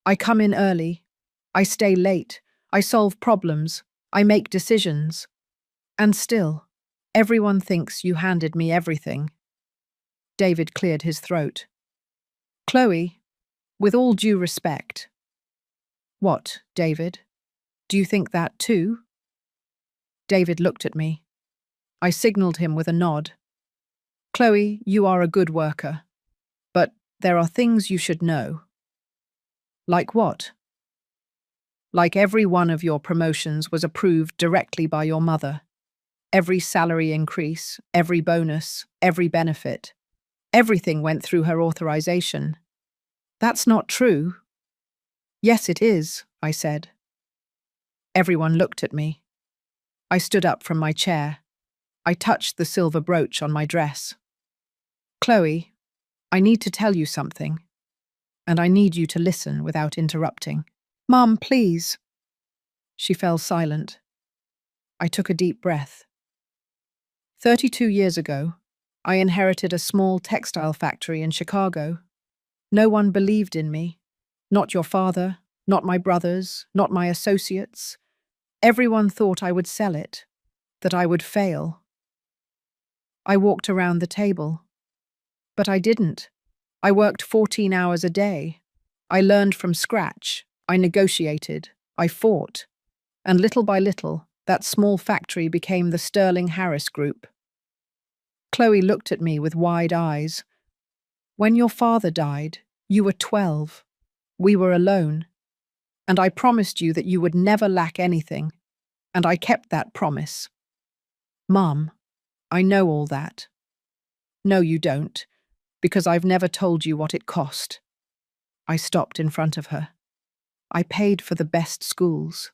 I come in early. I stay late. I solve problems. I make decisions. And still, everyone thinks you handed me everything. David cleared his throat. Chloe, with all due respect. What, David? Do you think that too? David looked at me. I signaled him with a nod. Chloe, you are a good worker. But there are things you should know. Like what? Like every one of your promotions was approved directly by your mother. Every salary increase, every bonus, every benefit. Everything went through her authorization. That's not true. Yes, it is, I said. Everyone looked at me. I stood up from my chair. I touched the silver brooch on my dress. Chloe, I need to tell you something, and I need you to listen without interrupting. Mum, please. She fell silent. I took a deep breath. 32 years ago, I inherited a small textile factory in Chicago. No one believed in me. Not your father, not my brothers, not my associates. Everyone thought I would sell it, that I would fail. I walked around the table. But I didn't. I worked 14 hours a day. I learned from scratch. I negotiated. I fought. And little by little, that small factory became the Sterling Harris Group. Chloe looked at me with wide eyes. When your father died, you were 12. We were alone. And I promised you that you would never lack anything. And I kept that promise. Mum, I know all that. No, you don't, because I've never told you what it cost. I stopped in front of her. I paid for the best schools,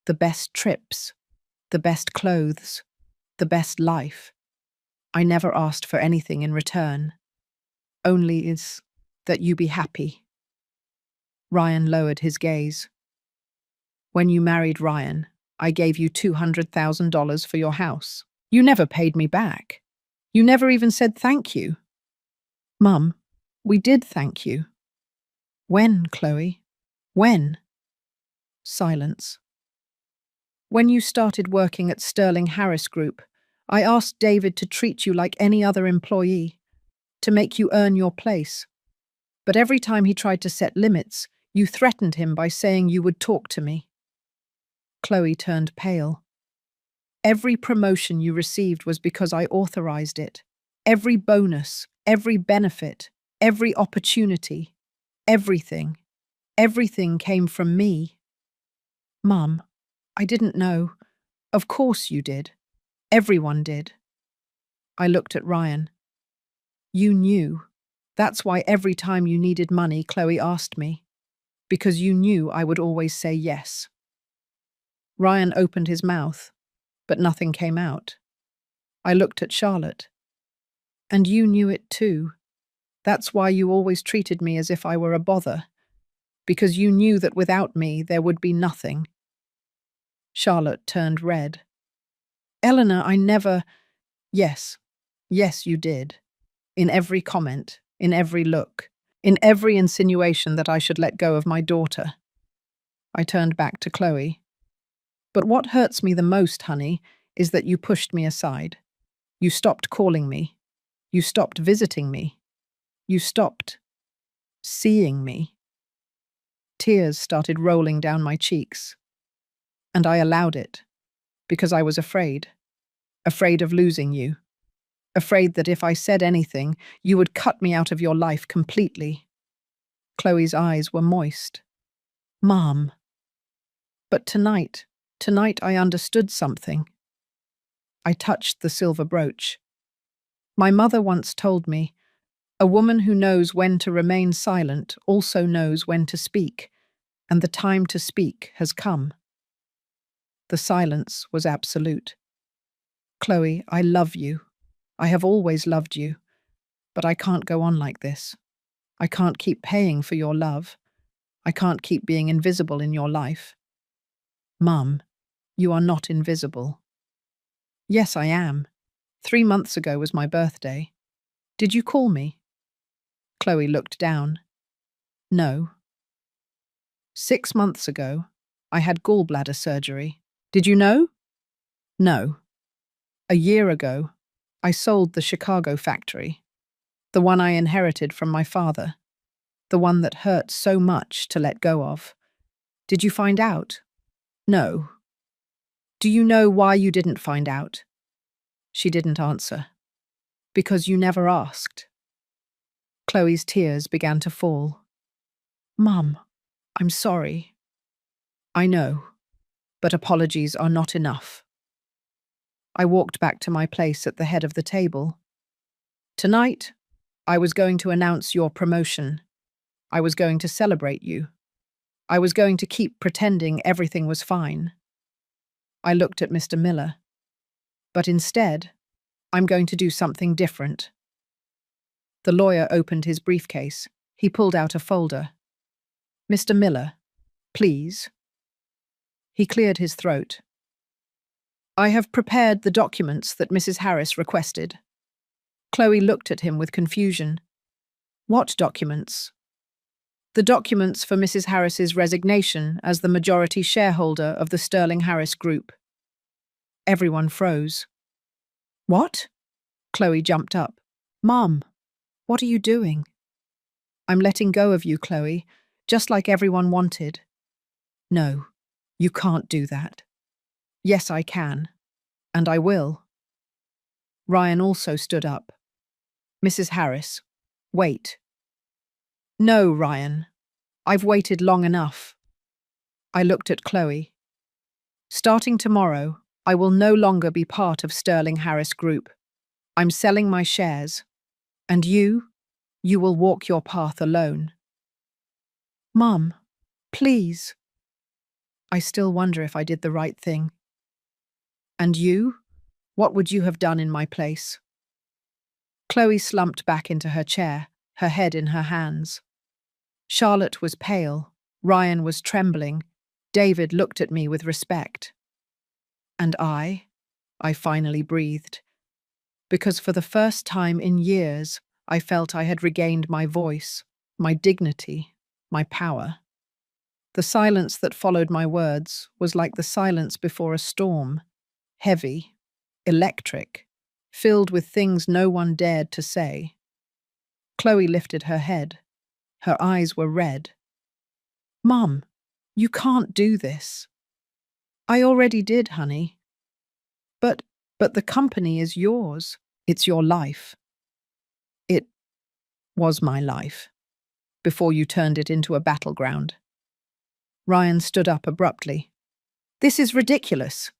the best trips, the best clothes, the best life. I never asked for anything in return. Only is that you be happy. Ryan lowered his gaze. When you married Ryan, I gave you $200,000 for your house. You never paid me back. You never even said thank you. Mum, we did thank you. When, Chloe? When? Silence. When you started working at Sterling Harris Group, I asked David to treat you like any other employee, to make you earn your place. But every time he tried to set limits, you threatened him by saying you would talk to me. Chloe turned pale. Every promotion you received was because I authorized it. Every bonus, every benefit, every opportunity, everything. Everything came from me. Mum, I didn't know. Of course you did. Everyone did. I looked at Ryan. You knew. That's why every time you needed money, Chloe asked me. Because you knew I would always say yes. Ryan opened his mouth, but nothing came out. I looked at Charlotte. And you knew it too. That's why you always treated me as if I were a bother. Because you knew that without me there would be nothing. Charlotte turned red. Eleanor, I never… Yes, yes, you did. In every comment, in every look, in every insinuation that I should let go of my daughter. I turned back to Chloe. But what hurts me the most, honey, is that you pushed me aside. You stopped calling me. You stopped visiting me. You stopped seeing me. Tears started rolling down my cheeks. And I allowed it, because I was afraid. Afraid of losing you. Afraid that if I said anything, you would cut me out of your life completely. Chloe's eyes were moist. Mom. But tonight I understood something. I touched the silver brooch. My mother once told me, a woman who knows when to remain silent also knows when to speak, and the time to speak has come. The silence was absolute. Chloe, I love you. I have always loved you. But I can't go on like this. I can't keep paying for your love. I can't keep being invisible in your life. Mum, You are not invisible. Yes, I am. 3 months ago was my birthday. Did you call me? Chloe looked down. No. 6 months ago, I had gallbladder surgery. Did you know? No. A year ago, I sold the Chicago factory, the one I inherited from my father, the one that hurt so much to let go of. Did you find out? No. Do you know why you didn't find out? She didn't answer. Because you never asked. Chloe's tears began to fall. Mum, I'm sorry. I know, but apologies are not enough. I walked back to my place at the head of the table. Tonight, I was going to announce your promotion. I was going to celebrate you. I was going to keep pretending everything was fine. I looked at Mr. Miller. But instead, I'm going to do something different. The lawyer opened his briefcase. He pulled out a folder. Mr. Miller, please. He cleared his throat. I have prepared the documents that Mrs. Harris requested. Chloe looked at him with confusion. What documents? The documents for Mrs. Harris's resignation as the majority shareholder of the Sterling Harris Group. Everyone froze. What? Chloe jumped up. Mom, what are you doing? I'm letting go of you, Chloe, just like everyone wanted. No, you can't do that. Yes, I can. And I will. Ryan also stood up. Mrs. Harris, wait. No, Ryan. I've waited long enough. I looked at Chloe. Starting tomorrow, I will no longer be part of Sterling Harris Group. I'm selling my shares. And you will walk your path alone. Mum, please. I still wonder if I did the right thing. And you? What would you have done in my place? Chloe slumped back into her chair, her head in her hands. Charlotte was pale, Ryan was trembling, David looked at me with respect. And I finally breathed. Because for the first time in years, I felt I had regained my voice, my dignity, my power. The silence that followed my words was like the silence before a storm, heavy, electric, filled with things no one dared to say. Chloe lifted her head. Her eyes were red. Mum, you can't do this. I already did, honey. But the company is yours. It's your life. It was my life, before you turned it into a battleground. Ryan stood up abruptly. This is ridiculous.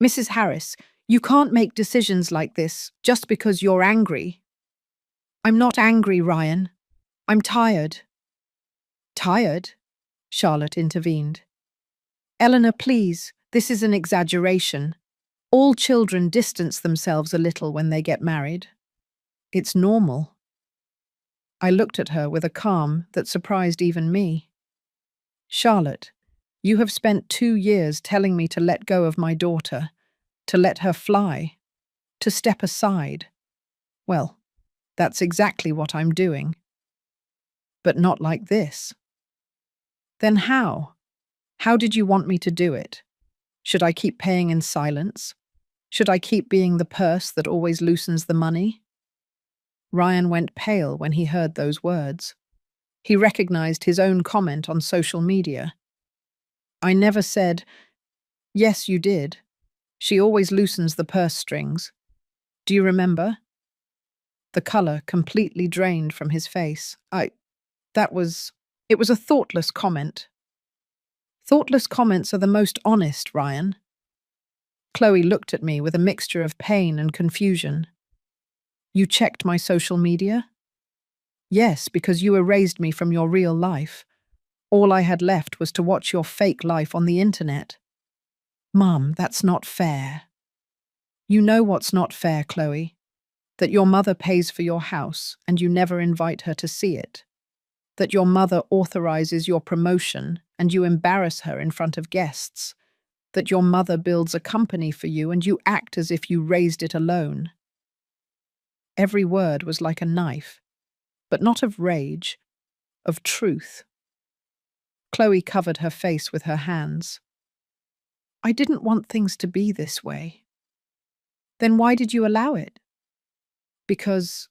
Mrs. Harris, you can't make decisions like this just because you're angry. I'm not angry, Ryan. I'm tired. Tired? Charlotte intervened. Eleanor, please, this is an exaggeration. All children distance themselves a little when they get married. It's normal. I looked at her with a calm that surprised even me. Charlotte, you have spent 2 years telling me to let go of my daughter, to let her fly, to step aside. Well, that's exactly what I'm doing. But not like this. Then how? How did you want me to do it? Should I keep paying in silence? Should I keep being the purse that always loosens the money? Ryan went pale when he heard those words. He recognized his own comment on social media. I never said, yes, you did. She always loosens the purse strings. Do you remember? The color completely drained from his face. It was a thoughtless comment. Thoughtless comments are the most honest, Ryan. Chloe looked at me with a mixture of pain and confusion. You checked my social media? Yes, because you erased me from your real life. All I had left was to watch your fake life on the internet. Mum, that's not fair. You know what's not fair, Chloe? That your mother pays for your house and you never invite her to see it. That your mother authorizes your promotion and you embarrass her in front of guests. that your mother builds a company for you and you act as if you raised it alone. Every word was like a knife, but not of rage, of truth. Chloe covered her face with her hands. I didn't want things to be this way. Then why did you allow it? Because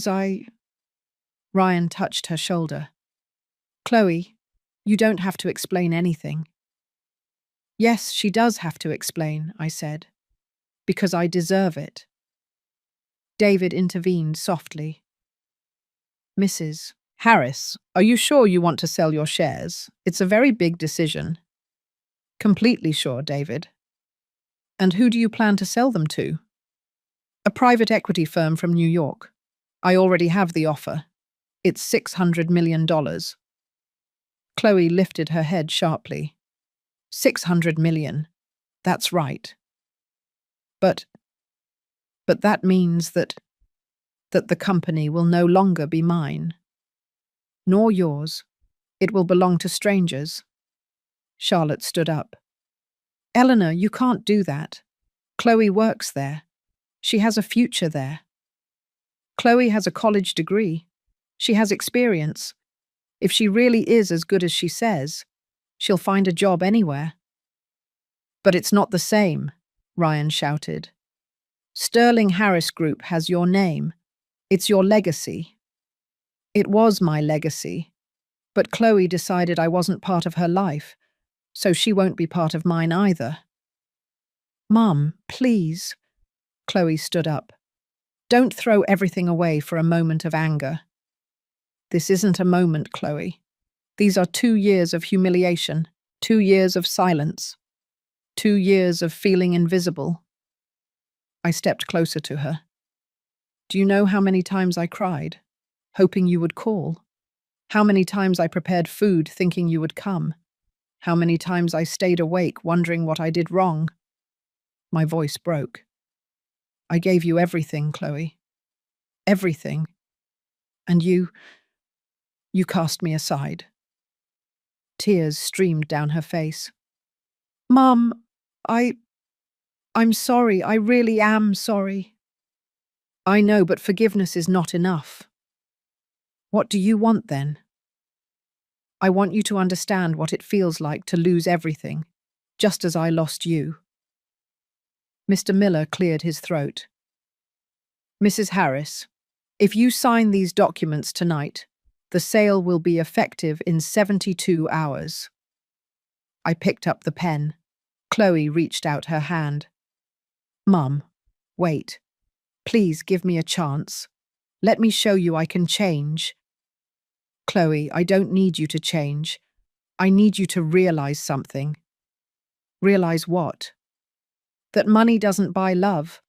I... Ryan touched her shoulder. Chloe, you don't have to explain anything. Yes, she does have to explain, I said. Because I deserve it. David intervened softly. Mrs. Harris, are you sure you want to sell your shares? It's a very big decision. Completely sure, David. And who do you plan to sell them to? A private equity firm from New York. I already have the offer. It's $600 million. Chloe lifted her head sharply. 600 million. That's right. But that means that the company will no longer be mine. Nor yours. It will belong to strangers. Charlotte stood up. Eleanor, you can't do that. Chloe works there. She has a future there. Chloe has a college degree. She has experience. If she really is as good as she says, she'll find a job anywhere. But it's not the same, Ryan shouted. Sterling Harris Group has your name. It's your legacy. It was my legacy. But Chloe decided I wasn't part of her life, so she won't be part of mine either. Mum, please. Chloe stood up. Don't throw everything away for a moment of anger. This isn't a moment, Chloe. These are 2 years of humiliation, 2 years of silence, 2 years of feeling invisible. I stepped closer to her. Do you know how many times I cried, hoping you would call? How many times I prepared food thinking you would come? How many times I stayed awake wondering what I did wrong? My voice broke. I gave you everything, Chloe. Everything. And you cast me aside. Tears streamed down her face. Mum, I'm sorry. I really am sorry. I know, but forgiveness is not enough. What do you want then? I want you to understand what it feels like to lose everything, just as I lost you. Mr. Miller cleared his throat. Mrs. Harris, if you sign these documents tonight, the sale will be effective in 72 hours. I picked up the pen. Chloe reached out her hand. Mum, wait. Please give me a chance. Let me show you I can change. Chloe, I don't need you to change. I need you to realize something. Realize what? That money doesn't buy love.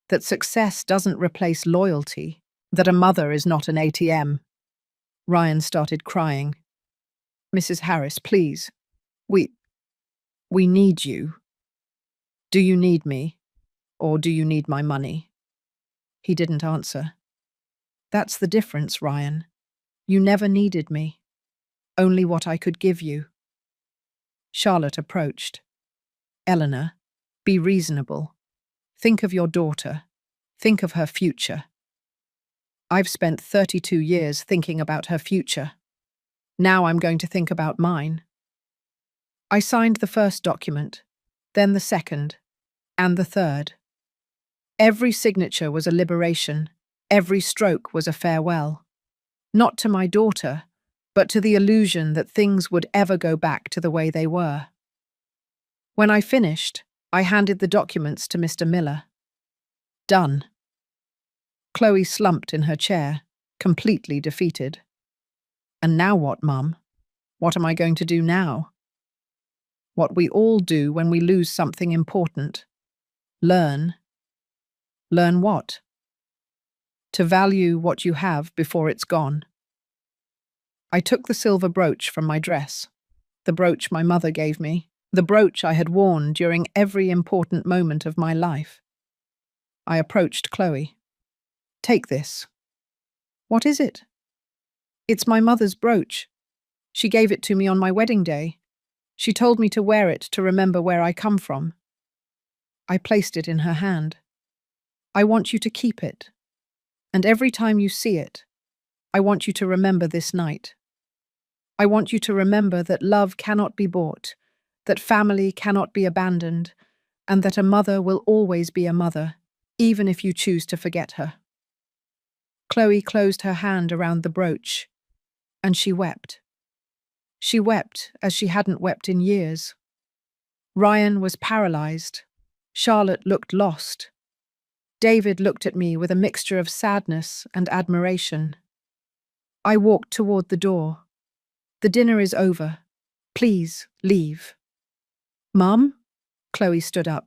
That success doesn't replace loyalty. That a mother is not an ATM. Ryan started crying. Mrs. Harris, please. We need you. Do you need me? Or do you need my money? He didn't answer. That's the difference, Ryan. You never needed me. Only what I could give you. Charlotte approached. Eleanor, be reasonable. Think of your daughter. Think of her future. I've spent 32 years thinking about her future. Now I'm going to think about mine. I signed the first document, then the second, and the third. Every signature was a liberation. Every stroke was a farewell. Not to my daughter, but to the illusion that things would ever go back to the way they were. When I finished, I handed the documents to Mr. Miller. Done. Chloe slumped in her chair, completely defeated. And now what, Mum? What am I going to do now? What we all do when we lose something important. Learn. Learn what? To value what you have before it's gone. I took the silver brooch from my dress, the brooch my mother gave me, the brooch I had worn during every important moment of my life. I approached Chloe. Take this. What is it? It's my mother's brooch. She gave it to me on my wedding day. She told me to wear it to remember where I come from. I placed it in her hand. I want you to keep it. And every time you see it, I want you to remember this night. I want you to remember that love cannot be bought, that family cannot be abandoned, and that a mother will always be a mother, even if you choose to forget her. Chloe closed her hand around the brooch, and she wept. She wept as she hadn't wept in years. Ryan was paralyzed. Charlotte looked lost. David looked at me with a mixture of sadness and admiration. I walked toward the door. The dinner is over. Please leave. Mum? Chloe stood up.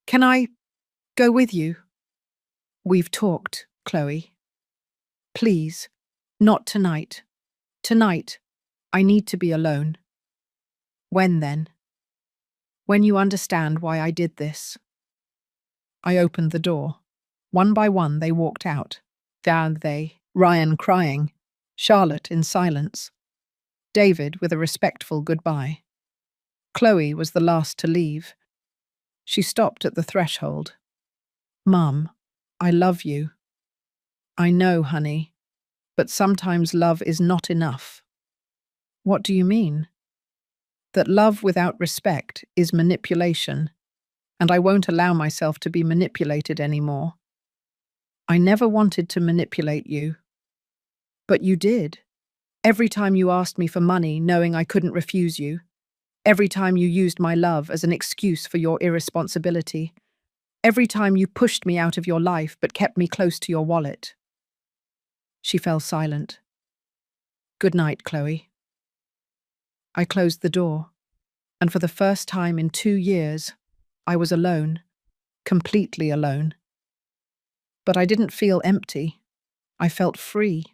Can I go with you? We've talked, Chloe. Please, not tonight. Tonight, I need to be alone. When then? When you understand why I did this. I opened the door. One by one, they walked out. Down they, Ryan crying, Charlotte in silence, David with a respectful goodbye. Chloe was the last to leave. She stopped at the threshold. Mum, I love you. I know, honey, but sometimes love is not enough. What do you mean? That love without respect is manipulation, and I won't allow myself to be manipulated anymore. I never wanted to manipulate you. But you did. Every time you asked me for money, knowing I couldn't refuse you. Every time you used my love as an excuse for your irresponsibility. Every time you pushed me out of your life but kept me close to your wallet. She fell silent. Good night, Chloe. I closed the door, and for the first time in 2 years, I was alone, completely alone. But I didn't feel empty. I felt free.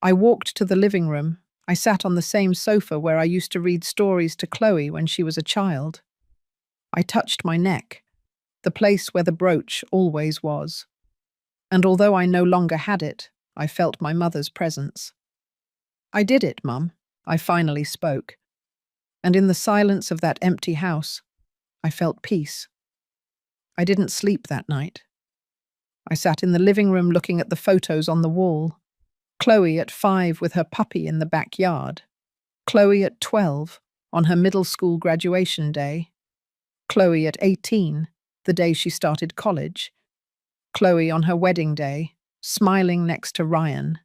I walked to the living room. I sat on the same sofa where I used to read stories to Chloe when she was a child. I touched my neck, the place where the brooch always was. And although I no longer had it, I felt my mother's presence. I did it, Mum. I finally spoke. And in the silence of that empty house, I felt peace. I didn't sleep that night. I sat in the living room looking at the photos on the wall. Chloe at 5 with her puppy in the backyard. Chloe at 12 on her middle school graduation day. Chloe at 18, the day she started college. Chloe on her wedding day, smiling next to Ryan.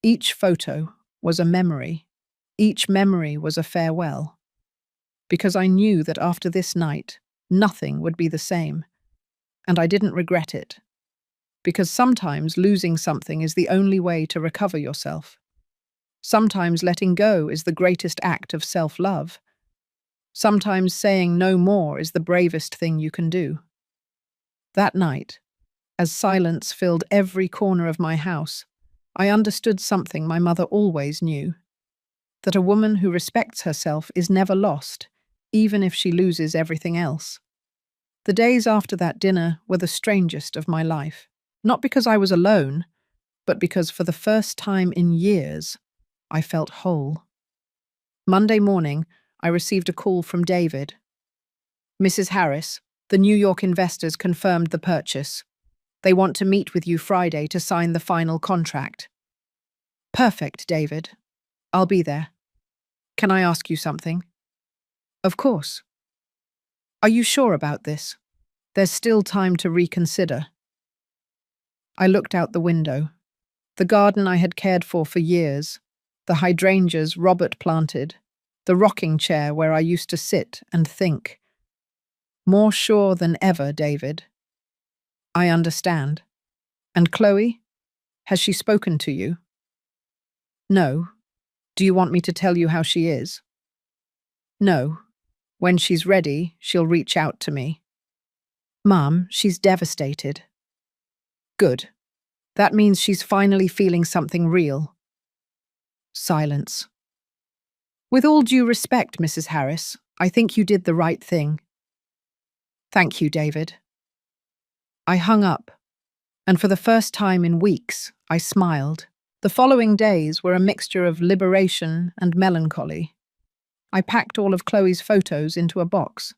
Each photo was a memory. Each memory was a farewell. Because I knew that after this night, nothing would be the same. And I didn't regret it. Because sometimes losing something is the only way to recover yourself. Sometimes letting go is the greatest act of self-love. Sometimes saying no more is the bravest thing you can do. That night, as silence filled every corner of my house, I understood something my mother always knew. That a woman who respects herself is never lost, even if she loses everything else. The days after that dinner were the strangest of my life. Not because I was alone, but because for the first time in years, I felt whole. Monday morning, I received a call from David. Mrs. Harris, the New York investors confirmed the purchase. They want to meet with you Friday to sign the final contract. Perfect, David. I'll be there. Can I ask you something? Of course. Are you sure about this? There's still time to reconsider. I looked out the window. The garden I had cared for years, the hydrangeas Robert planted, the rocking chair where I used to sit and think. More sure than ever, David. I understand. And Chloe? Has she spoken to you? No. Do you want me to tell you how she is? No. When she's ready, she'll reach out to me. Mum, she's devastated. Good. That means she's finally feeling something real. Silence. With all due respect, Mrs. Harris, I think you did the right thing. Thank you, David. I hung up, and for the first time in weeks, I smiled. The following days were a mixture of liberation and melancholy. I packed all of Chloe's photos into a box.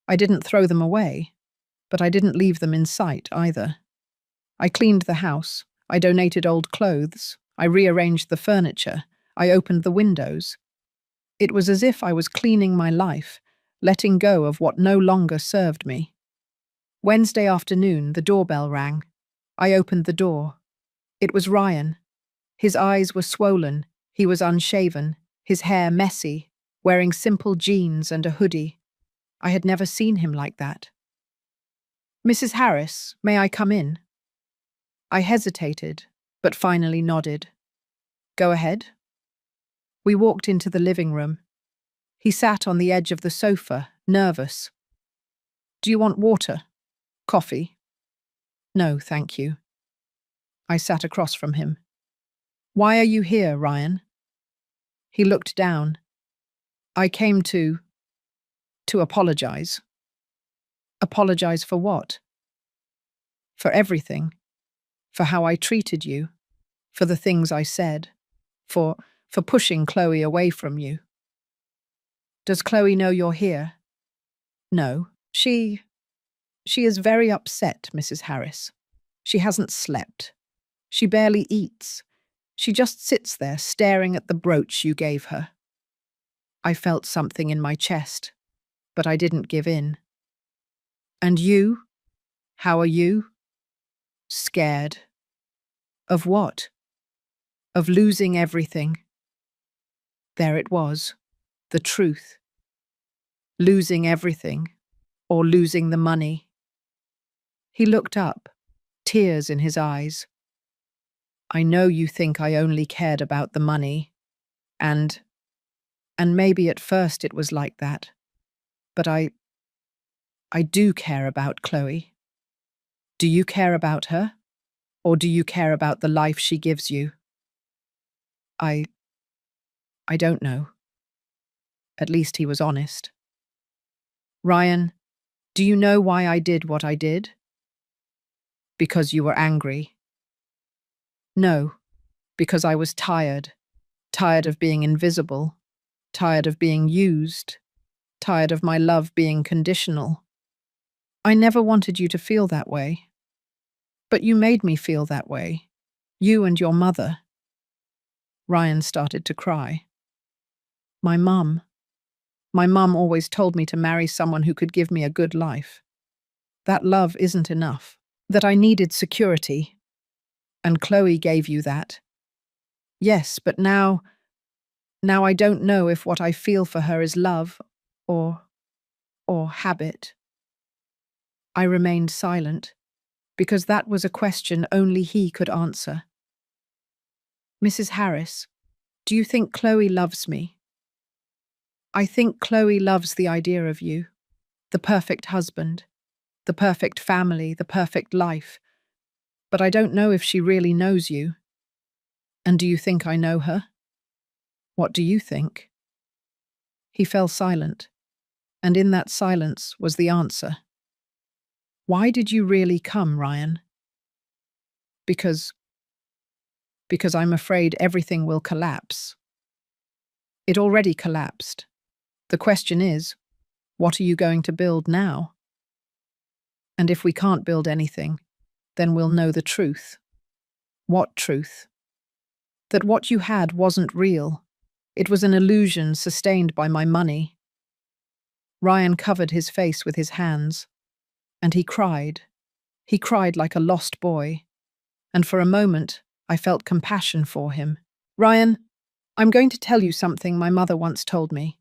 I didn't throw them away, but I didn't leave them in sight either. I cleaned the house. I donated old clothes. I rearranged the furniture. I opened the windows. It was as if I was cleaning my life, letting go of what no longer served me. Wednesday afternoon, the doorbell rang. I opened the door. It was Ryan. His eyes were swollen. He was unshaven, his hair messy, wearing simple jeans and a hoodie. I had never seen him like that. "Mrs. Harris, may I come in?" I hesitated, but finally nodded. "Go ahead." We walked into the living room. He sat on the edge of the sofa, nervous. "Do you want water? Coffee?" "No, thank you." I sat across from him. "Why are you here, Ryan?" He looked down. "I came to apologize." "Apologize for what?" "For everything. For how I treated you. For the things I said. For pushing Chloe away from you." "Does Chloe know you're here?" "No. She is very upset, Mrs. Harris. She hasn't slept. She barely eats. She just sits there staring at the brooch you gave her." I felt something in my chest, but I didn't give in. "And you? How are you?" "Scared." "Of what?" "Of losing everything." There it was, the truth. Losing everything, or losing the money. He looked up, tears in his eyes. "I know you think I only cared about the money, and maybe at first it was like that, but I do care about Chloe. Do you care about her? Or do you care about the life she gives you?" I don't know." At least he was honest. "Ryan, do you know why I did what I did?" "Because you were angry." "No, because I was tired. Tired of being invisible. Tired of being used. Tired of my love being conditional. I never wanted you to feel that way. But you made me feel that way. You and your mother." Ryan started to cry. My mum always told me to marry someone who could give me a good life. That love isn't enough. That I needed security. And Chloe gave you that. Yes, but now I don't know if what I feel for her is love or habit. I remained silent, because that was a question only he could answer. "Mrs. Harris, do you think Chloe loves me?" "I think Chloe loves the idea of you. The perfect husband. The perfect family. The perfect life. But I don't know if she really knows you." "And do you think I know her?" "What do you think?" He fell silent, and in that silence was the answer. "Why did you really come, Ryan?" Because I'm afraid everything will collapse." It already collapsed. The question is, what are you going to build now? And if we can't build anything, then we'll know the truth. What truth? That what you had wasn't real. It was an illusion sustained by my money. Ryan covered his face with his hands, and he cried. He cried like a lost boy, and for a moment I felt compassion for him. "Ryan, I'm going to tell you something my mother once told me.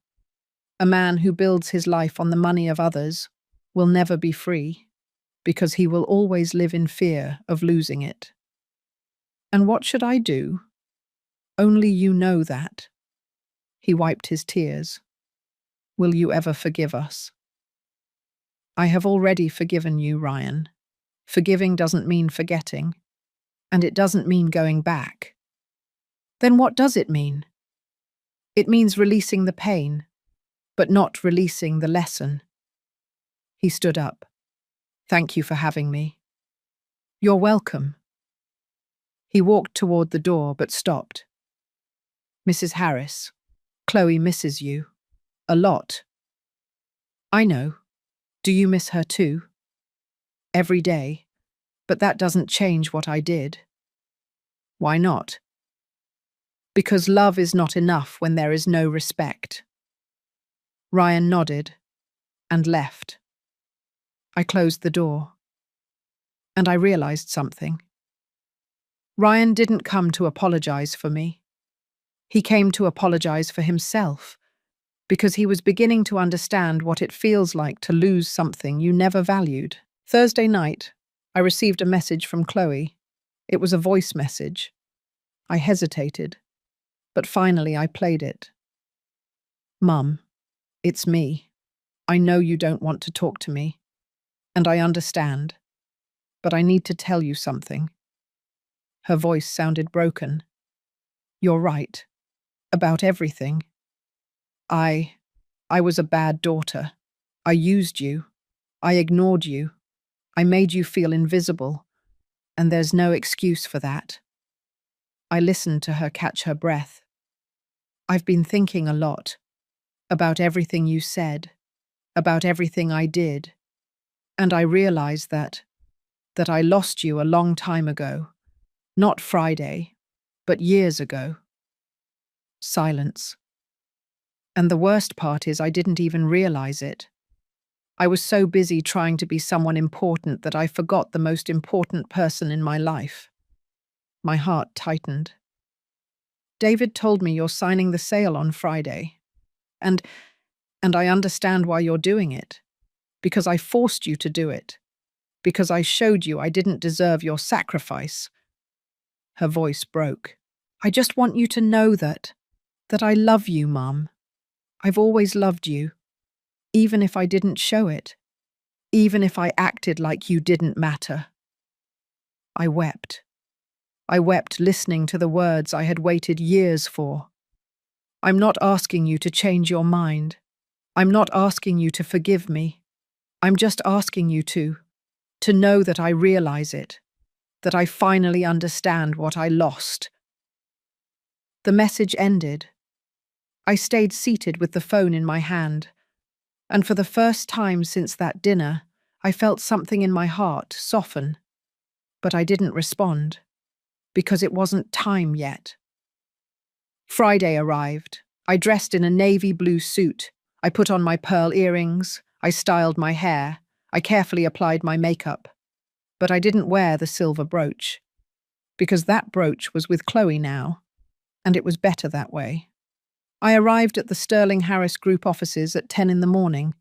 A man who builds his life on the money of others will never be free, because he will always live in fear of losing it." "And what should I do?" "Only you know that." He wiped his tears. "Will you ever forgive us?" "I have already forgiven you, Ryan. Forgiving doesn't mean forgetting, and it doesn't mean going back." "Then what does it mean?" "It means releasing the pain, but not releasing the lesson." He stood up. "Thank you for having me." "You're welcome." He walked toward the door but stopped. "Mrs. Harris, Chloe misses you." A lot. I know. Do you miss her too? Every day. But that doesn't change what I did. Why not? Because love is not enough when there is no respect. Ryan nodded and left. I closed the door. And I realized something. Ryan didn't come to apologize for me. He came to apologize for himself, because he was beginning to understand what it feels like to lose something you never valued. Thursday night, I received a message from Chloe. It was a voice message. I hesitated, but finally I played it. Mum, it's me. I know you don't want to talk to me, and I understand, but I need to tell you something. Her voice sounded broken. You're right. About everything. I was a bad daughter. I used you. I ignored you. I made you feel invisible, and there's no excuse for that. I listened to her catch her breath. I've been thinking a lot about everything you said, about everything I did, and I realized that I lost you a long time ago. Not Friday, but years ago. Silence. And the worst part is I didn't even realize it. I was so busy trying to be someone important that I forgot the most important person in my life. My heart tightened. David told me you're signing the sale on Friday. And I understand why you're doing it. Because I forced you to do it. Because I showed you I didn't deserve your sacrifice. Her voice broke. I just want you to know that I love you, Mum. I've always loved you. Even if I didn't show it. Even if I acted like you didn't matter. I wept. I wept listening to the words I had waited years for. I'm not asking you to change your mind. I'm not asking you to forgive me. I'm just asking you to know that I realize it, that I finally understand what I lost. The message ended. I stayed seated with the phone in my hand, and for the first time since that dinner, I felt something in my heart soften. But I didn't respond, because it wasn't time yet. Friday arrived. I dressed in a navy blue suit. I put on my pearl earrings. I styled my hair. I carefully applied my makeup. But I didn't wear the silver brooch, because that brooch was with Chloe now, and it was better that way. I arrived at the Sterling Harris Group offices at 10 in the morning,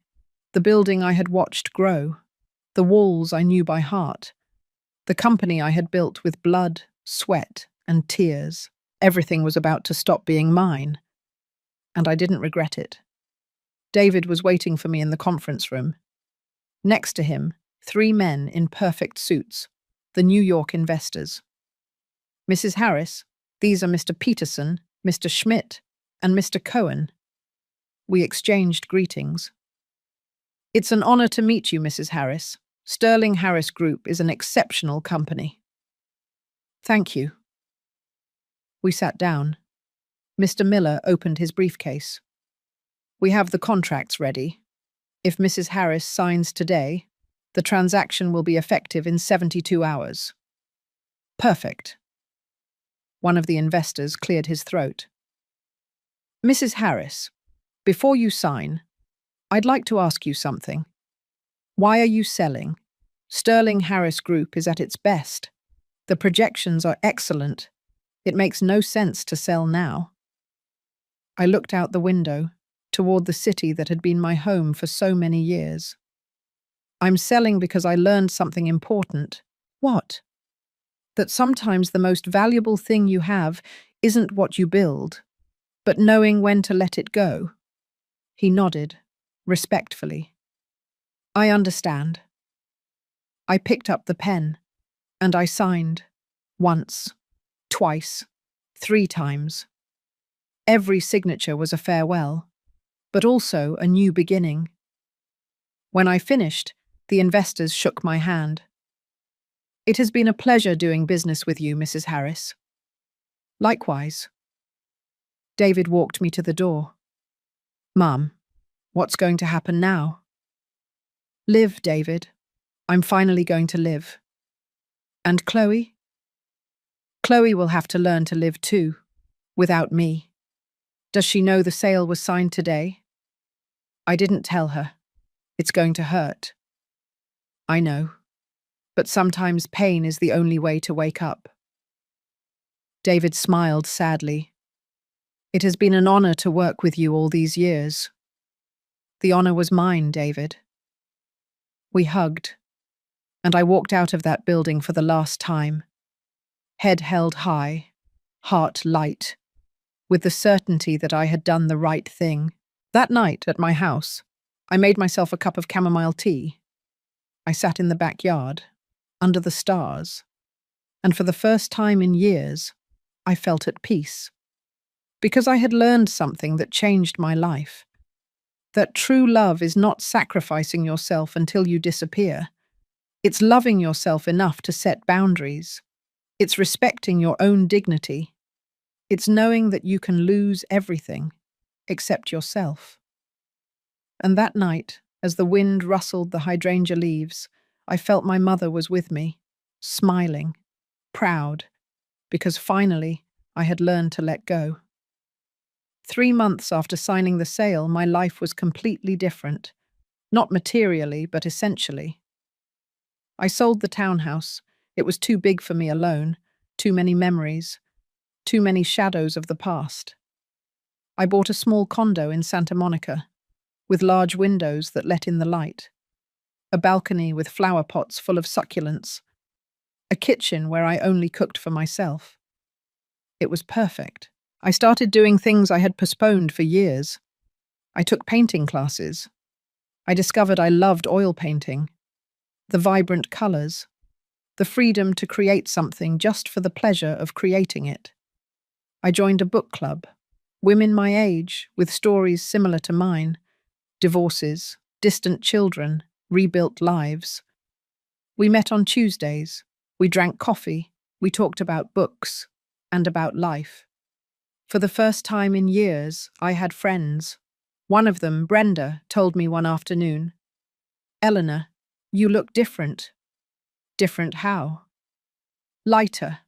the building I had watched grow, the walls I knew by heart, the company I had built with blood, sweat, and tears. Everything was about to stop being mine, and I didn't regret it. David was waiting for me in the conference room. Next to him, 3 men in perfect suits, the New York investors. Mrs. Harris, these are Mr. Peterson, Mr. Schmidt, and Mr. Cohen. We exchanged greetings. It's an honor to meet you, Mrs. Harris. Sterling Harris Group is an exceptional company. Thank you. We sat down. Mr. Miller opened his briefcase. We have the contracts ready. If Mrs. Harris signs today, the transaction will be effective in 72 hours. Perfect. One of the investors cleared his throat. Mrs. Harris, before you sign, I'd like to ask you something. Why are you selling? Sterling Harris Group is at its best. The projections are excellent. It makes no sense to sell now. I looked out the window, toward the city that had been my home for so many years. I'm selling because I learned something important. What? That sometimes the most valuable thing you have isn't what you build, but knowing when to let it go. He nodded, respectfully. I understand. I picked up the pen, and I signed. Once, twice, 3 times. Every signature was a farewell, but also a new beginning. When I finished, the investors shook my hand. It has been a pleasure doing business with you, Mrs. Harris. Likewise. David walked me to the door. Mum, What's going to happen now? Live, David. I'm finally going to live. And Chloe? Chloe will have to learn to live too, without me. Does she know the sale was signed today? I didn't tell her. It's going to hurt. I know. But sometimes pain is the only way to wake up. David smiled sadly. It has been an honor to work with you all these years. The honor was mine, David. We hugged, and I walked out of that building for the last time, head held high, heart light, with the certainty that I had done the right thing. That night at my house, I made myself a cup of chamomile tea. I sat in the backyard, under the stars, and for the first time in years, I felt at peace. Because I had learned something that changed my life. That true love is not sacrificing yourself until you disappear. It's loving yourself enough to set boundaries. It's respecting your own dignity. It's knowing that you can lose everything except yourself. And that night, as the wind rustled the hydrangea leaves, I felt my mother was with me, smiling, proud, because finally I had learned to let go. 3 months after signing the sale, my life was completely different. Not materially, but essentially. I sold the townhouse. It was too big for me alone, too many memories, too many shadows of the past. I bought a small condo in Santa Monica, with large windows that let in the light, a balcony with flower pots full of succulents, a kitchen where I only cooked for myself. It was perfect. I started doing things I had postponed for years. I took painting classes. I discovered I loved oil painting, the vibrant colors, the freedom to create something just for the pleasure of creating it. I joined a book club, women my age with stories similar to mine, divorces, distant children, rebuilt lives. We met on Tuesdays, we drank coffee, we talked about books and about life. For the first time in years, I had friends. One of them, Brenda, told me one afternoon, "Eleanor, you look different." Different how? Lighter,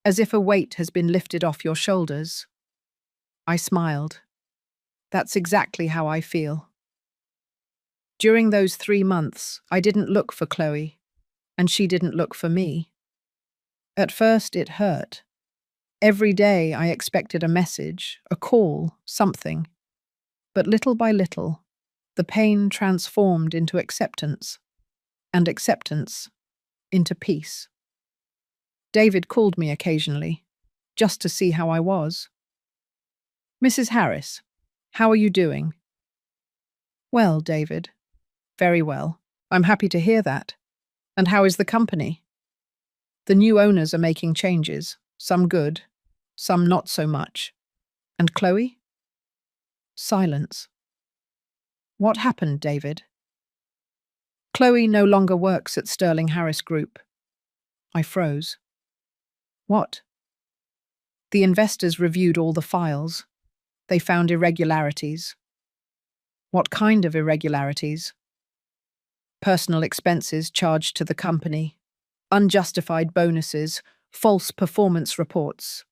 as if a weight has been lifted off your shoulders. I smiled. That's exactly how I feel. During those 3 months, I didn't look for Chloe, and she didn't look for me. At first, it hurt. Every day I expected a message, a call, something. But little by little, the pain transformed into acceptance, and acceptance into peace. David called me occasionally, just to see how I was. "Mrs. Harris, how are you doing?" "Well, David. Very well. I'm happy to hear that. And how is the company?" "The new owners are making changes, some good, some not so much. And Chloe?" Silence. "What happened, David?" "Chloe no longer works at Sterling Harris Group." I froze. "What?" "The investors reviewed all the files. They found irregularities." "What kind of irregularities?" "Personal expenses charged to the company, unjustified bonuses, false performance reports."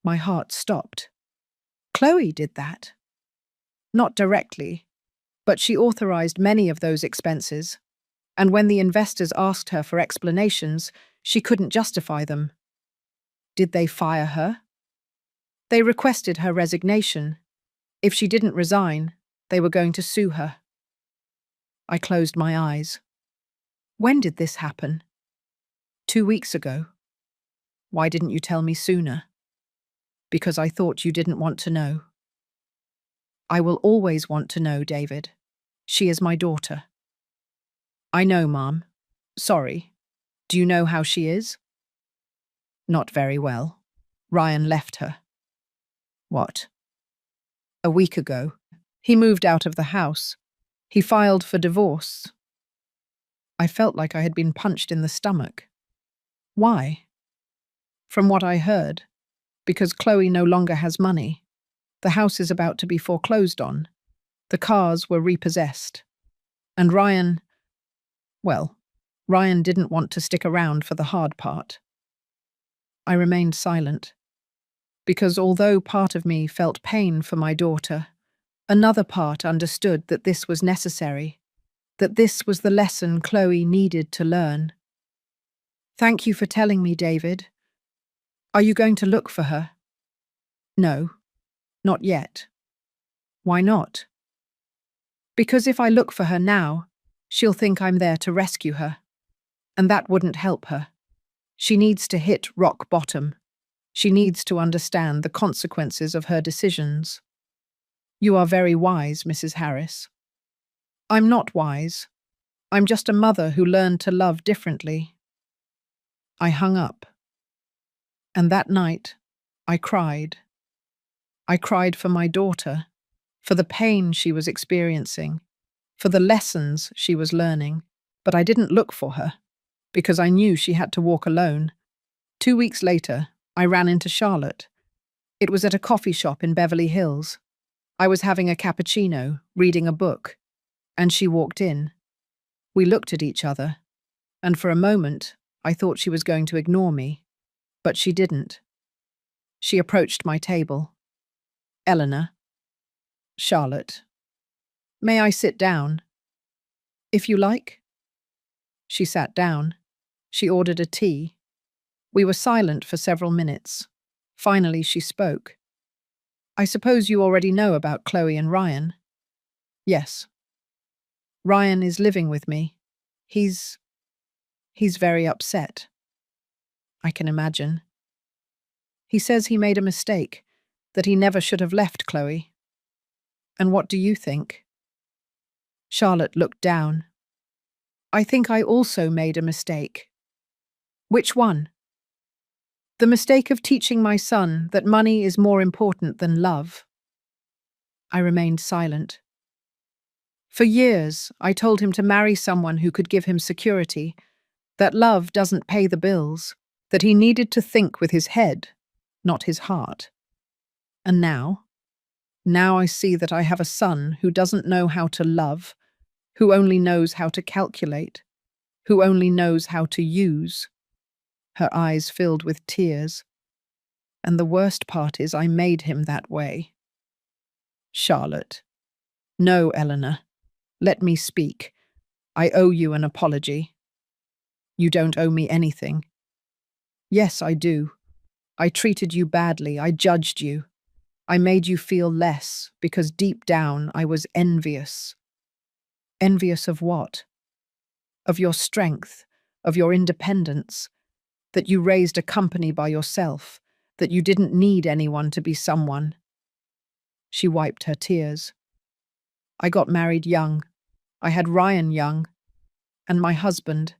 My heart stopped. Chloe did that. Not directly, but she authorized many of those expenses, and when the investors asked her for explanations, she couldn't justify them. Did they fire her? They requested her resignation. If she didn't resign, they were going to sue her. I closed my eyes. When did this happen? 2 weeks ago. Why didn't you tell me sooner? Because I thought you didn't want to know. I will always want to know, David. She is my daughter. I know, Mom. Sorry. Do you know how she is? Not very well. Ryan left her. What? A week ago. He moved out of the house. He filed for divorce. I felt like I had been punched in the stomach. Why? From what I heard, because Chloe no longer has money. The house is about to be foreclosed on. The cars were repossessed. And Ryan didn't want to stick around for the hard part. I remained silent, because although part of me felt pain for my daughter, another part understood that this was necessary, that this was the lesson Chloe needed to learn. "Thank you for telling me, David. Are you going to look for her?" "No, not yet." "Why not?" "Because if I look for her now, she'll think I'm there to rescue her. And that wouldn't help her. She needs to hit rock bottom. She needs to understand the consequences of her decisions." "You are very wise, Mrs. Harris." "I'm not wise. I'm just a mother who learned to love differently." I hung up. And that night, I cried. I cried for my daughter, for the pain she was experiencing, for the lessons she was learning, but I didn't look for her, because I knew she had to walk alone. 2 weeks later, I ran into Charlotte. It was at a coffee shop in Beverly Hills. I was having a cappuccino, reading a book, and she walked in. We looked at each other, and for a moment, I thought she was going to ignore me, but she didn't. She approached my table. "Eleanor." "Charlotte." "May I sit down?" "If you like." She sat down. She ordered a tea. We were silent for several minutes. Finally, she spoke. "I suppose you already know about Chloe and Ryan?" "Yes." "Ryan is living with me. He's very upset." "I can imagine." "He says he made a mistake, that he never should have left Chloe." "And what do you think?" Charlotte looked down. "I think I also made a mistake." "Which one?" "The mistake of teaching my son that money is more important than love." I remained silent. For years, I told him to marry someone who could give him security, that love doesn't pay the bills, that he needed to think with his head, not his heart. And now I see that I have a son who doesn't know how to love, who only knows how to calculate, who only knows how to use. Her eyes filled with tears. And the worst part is I made him that way. "Charlotte." "No, Eleanor. Let me speak. I owe you an apology." "You don't owe me anything." "Yes, I do. I treated you badly. I judged you. I made you feel less because deep down I was envious." "Envious of what?" "Of your strength, of your independence, that you raised a company by yourself, that you didn't need anyone to be someone." She wiped her tears. "I got married young. I had Ryan young. And my husband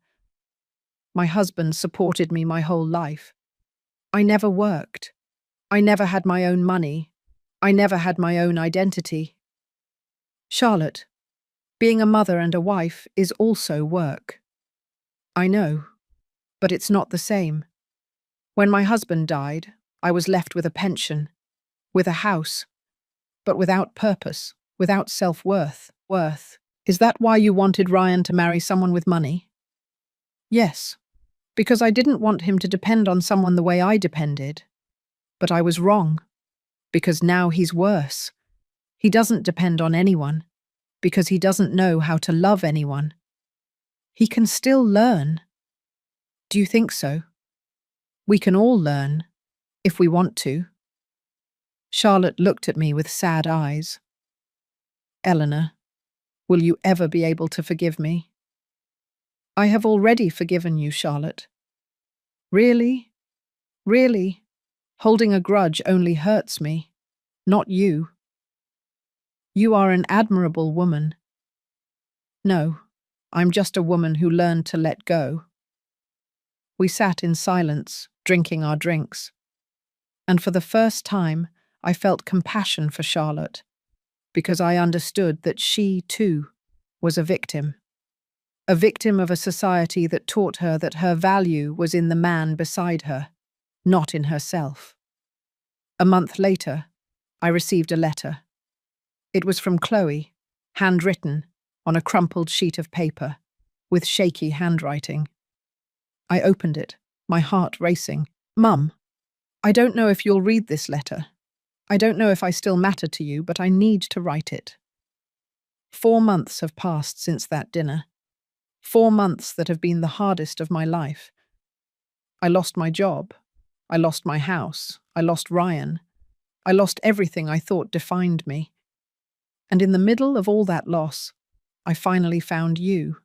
supported me my whole life. I never worked. I never had my own money. I never had my own identity." "Charlotte, being a mother and a wife is also work." "I know, but it's not the same. When my husband died, I was left with a pension, with a house, but without purpose, without self-worth. Is that why you wanted Ryan to marry someone with money?" "Yes, because I didn't want him to depend on someone the way I depended. But I was wrong, because now he's worse. He doesn't depend on anyone, because he doesn't know how to love anyone. He can still learn." "Do you think so?" "We can all learn, if we want to." Charlotte looked at me with sad eyes. "Eleanor, will you ever be able to forgive me?" "I have already forgiven you, Charlotte." "Really? Really? Holding a grudge only hurts me, not you." "You are an admirable woman." "No, I'm just a woman who learned to let go." We sat in silence, drinking our drinks. And for the first time, I felt compassion for Charlotte, because I understood that she, too, was a victim. A victim of a society that taught her that her value was in the man beside her, not in herself. A month later, I received a letter. It was from Chloe, handwritten on a crumpled sheet of paper, with shaky handwriting. I opened it, my heart racing. Mum, I don't know if you'll read this letter. I don't know if I still matter to you, but I need to write it. 4 months have passed since that dinner. 4 months that have been the hardest of my life. I lost my job. I lost my house. I lost Ryan. I lost everything I thought defined me. And in the middle of all that loss, I finally found you.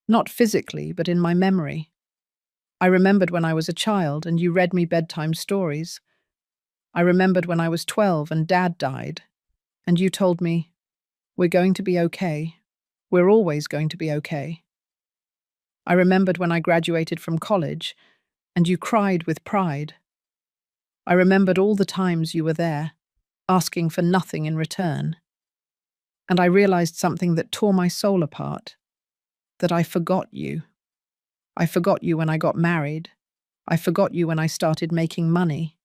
Not physically, but in my memory. I remembered when I was a child and you read me bedtime stories. I remembered when I was 12 and Dad died, and you told me, "We're going to be okay. We're always going to be okay." I remembered when I graduated from college, and you cried with pride. I remembered all the times you were there, asking for nothing in return. And I realized something that tore my soul apart, that I forgot you. I forgot you when I got married. I forgot you when I started making money.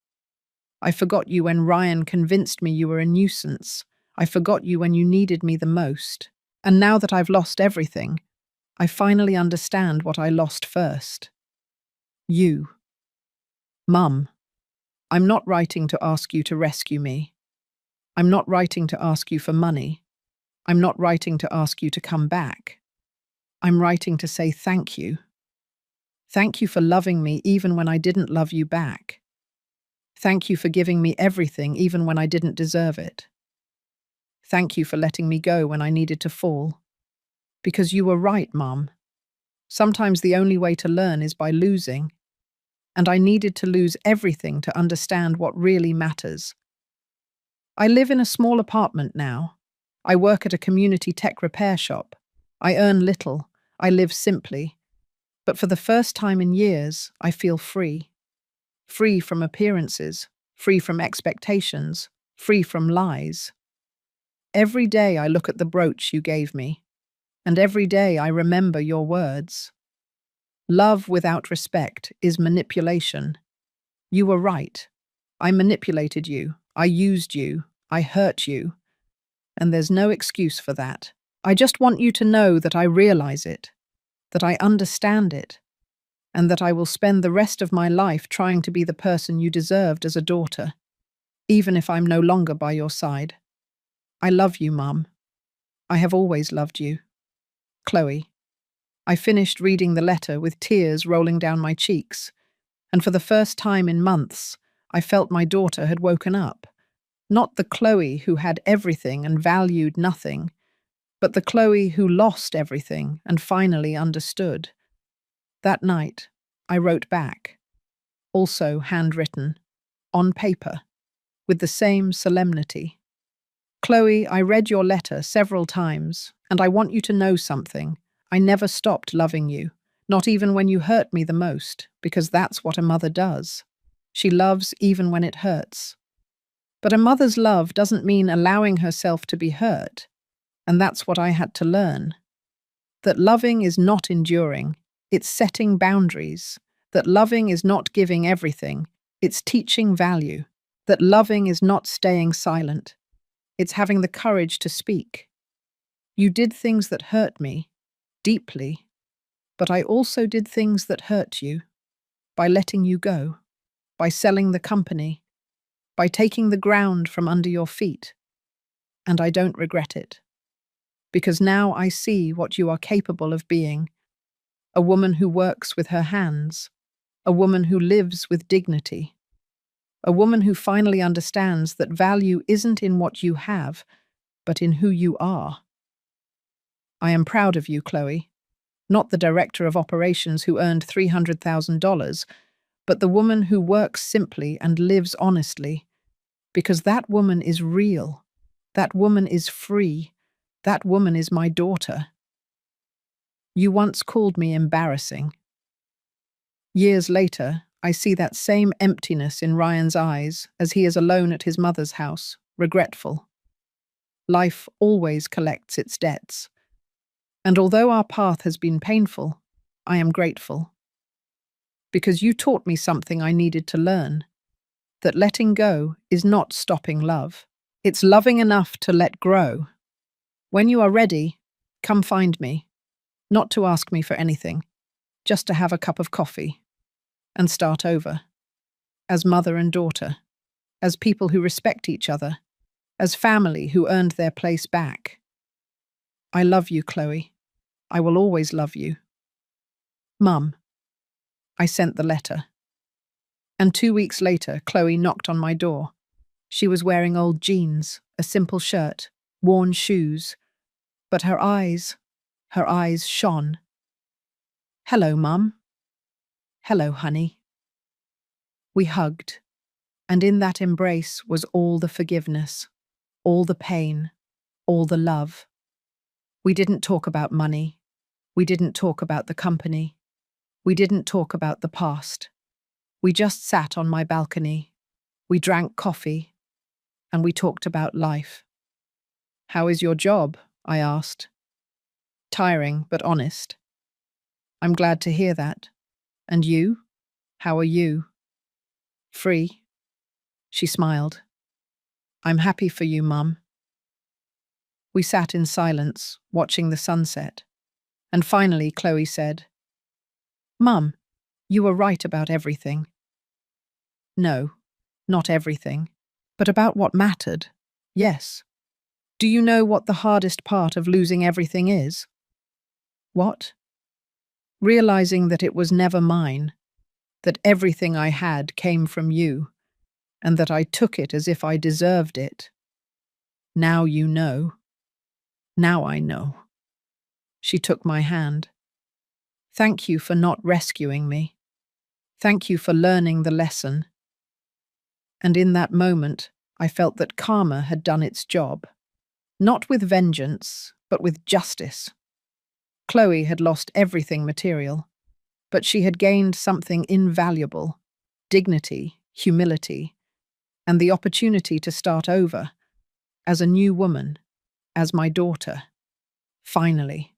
I forgot you when Ryan convinced me you were a nuisance. I forgot you when you needed me the most. And now that I've lost everything, I finally understand what I lost first. You. Mum, I'm not writing to ask you to rescue me. I'm not writing to ask you for money. I'm not writing to ask you to come back. I'm writing to say thank you. Thank you for loving me even when I didn't love you back. Thank you for giving me everything even when I didn't deserve it. Thank you for letting me go when I needed to fall. Because you were right, Mum. Sometimes the only way to learn is by losing. And I needed to lose everything to understand what really matters. I live in a small apartment now. I work at a community tech repair shop. I earn little. I live simply. But for the first time in years, I feel free. Free from appearances, free from expectations, free from lies. Every day I look at the brooch you gave me, and every day I remember your words. Love without respect is manipulation. You were right. I manipulated you. I used you. I hurt you. And there's no excuse for that. I just want you to know that I realize it, that I understand it, and that I will spend the rest of my life trying to be the person you deserved as a daughter, even if I'm no longer by your side. I love you, Mum. I have always loved you. Chloe. I finished reading the letter with tears rolling down my cheeks, and for the first time in months, I felt my daughter had woken up. Not the Chloe who had everything and valued nothing, but the Chloe who lost everything and finally understood. That night, I wrote back, also handwritten, on paper, with the same solemnity. Chloe, I read your letter several times, and I want you to know something. I never stopped loving you, not even when you hurt me the most, because that's what a mother does. She loves even when it hurts. But a mother's love doesn't mean allowing herself to be hurt, and that's what I had to learn. That loving is not enduring, it's setting boundaries. That loving is not giving everything, it's teaching value. That loving is not staying silent, it's having the courage to speak. You did things that hurt me, deeply, but I also did things that hurt you, by letting you go, by selling the company, by taking the ground from under your feet. And I don't regret it, because now I see what you are capable of being. A woman who works with her hands, a woman who lives with dignity, a woman who finally understands that value isn't in what you have, but in who you are. I am proud of you, Chloe. Not the director of operations who earned $300,000, but the woman who works simply and lives honestly. Because that woman is real. That woman is free. That woman is my daughter. You once called me embarrassing. Years later, I see that same emptiness in Ryan's eyes as he is alone at his mother's house, regretful. Life always collects its debts. And although our path has been painful, I am grateful. Because you taught me something I needed to learn. That letting go is not stopping love. It's loving enough to let grow. When you are ready, come find me, not to ask me for anything, just to have a cup of coffee and start over, as mother and daughter, as people who respect each other, as family who earned their place back. I love you, Chloe. I will always love you. Mum. I sent the letter. And 2 weeks later, Chloe knocked on my door. She was wearing old jeans, a simple shirt, worn shoes, but her eyes shone. Hello, Mum. Hello, honey. We hugged, and in that embrace was all the forgiveness, all the pain, all the love. We didn't talk about money. We didn't talk about the company. We didn't talk about the past. We just sat on my balcony. We drank coffee, and we talked about life. How is your job? I asked. Tiring, but honest. I'm glad to hear that. And you? How are you? Free. She smiled. I'm happy for you, Mum. We sat in silence, watching the sunset. And finally, Chloe said, Mum, you were right about everything. No, not everything, but about what mattered. Yes. Do you know what the hardest part of losing everything is? What? Realizing that it was never mine, that everything I had came from you, and that I took it as if I deserved it. Now you know. Now I know. She took my hand. Thank you for not rescuing me. Thank you for learning the lesson. And in that moment, I felt that karma had done its job. Not with vengeance, but with justice. Chloe had lost everything material, but she had gained something invaluable: dignity, humility, and the opportunity to start over, as a new woman, as my daughter. Finally.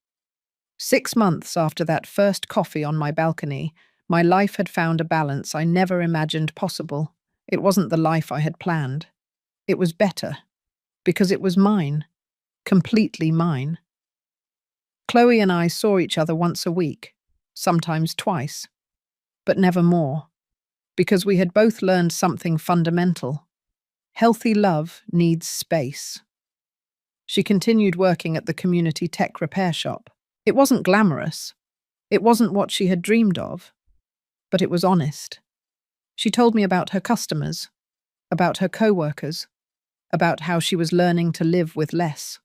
6 months after that first coffee on my balcony, my life had found a balance I never imagined possible. It wasn't the life I had planned. It was better, because it was mine, completely mine. Chloe and I saw each other once a week, sometimes twice, but never more, because we had both learned something fundamental. Healthy love needs space. She continued working at the community tech repair shop. It wasn't glamorous. It wasn't what she had dreamed of, but it was honest. She told me about her customers, about her co-workers, about how she was learning to live with less.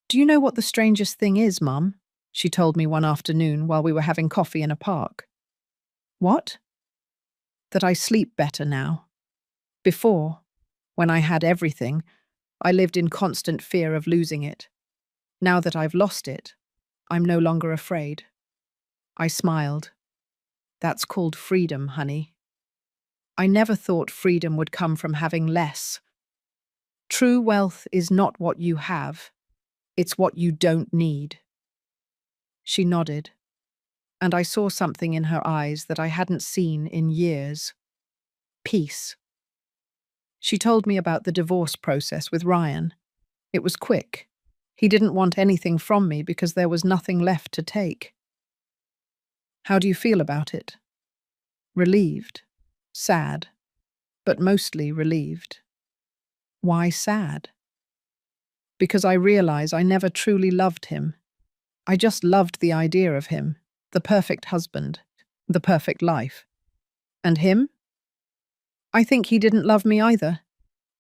Do you know what the strangest thing is, Mum? She told me one afternoon while we were having coffee in a park. What? That I sleep better now. Before, when I had everything, I lived in constant fear of losing it. Now that I've lost it, I'm no longer afraid. I smiled. That's called freedom, honey. I never thought freedom would come from having less. True wealth is not what you have. It's what you don't need. She nodded, and I saw something in her eyes that I hadn't seen in years. Peace. She told me about the divorce process with Ryan. It was quick. He didn't want anything from me because there was nothing left to take. How do you feel about it? Relieved. Sad. But mostly relieved. Why sad? Because I realize I never truly loved him. I just loved the idea of him, the perfect husband, the perfect life. And him? I think he didn't love me either.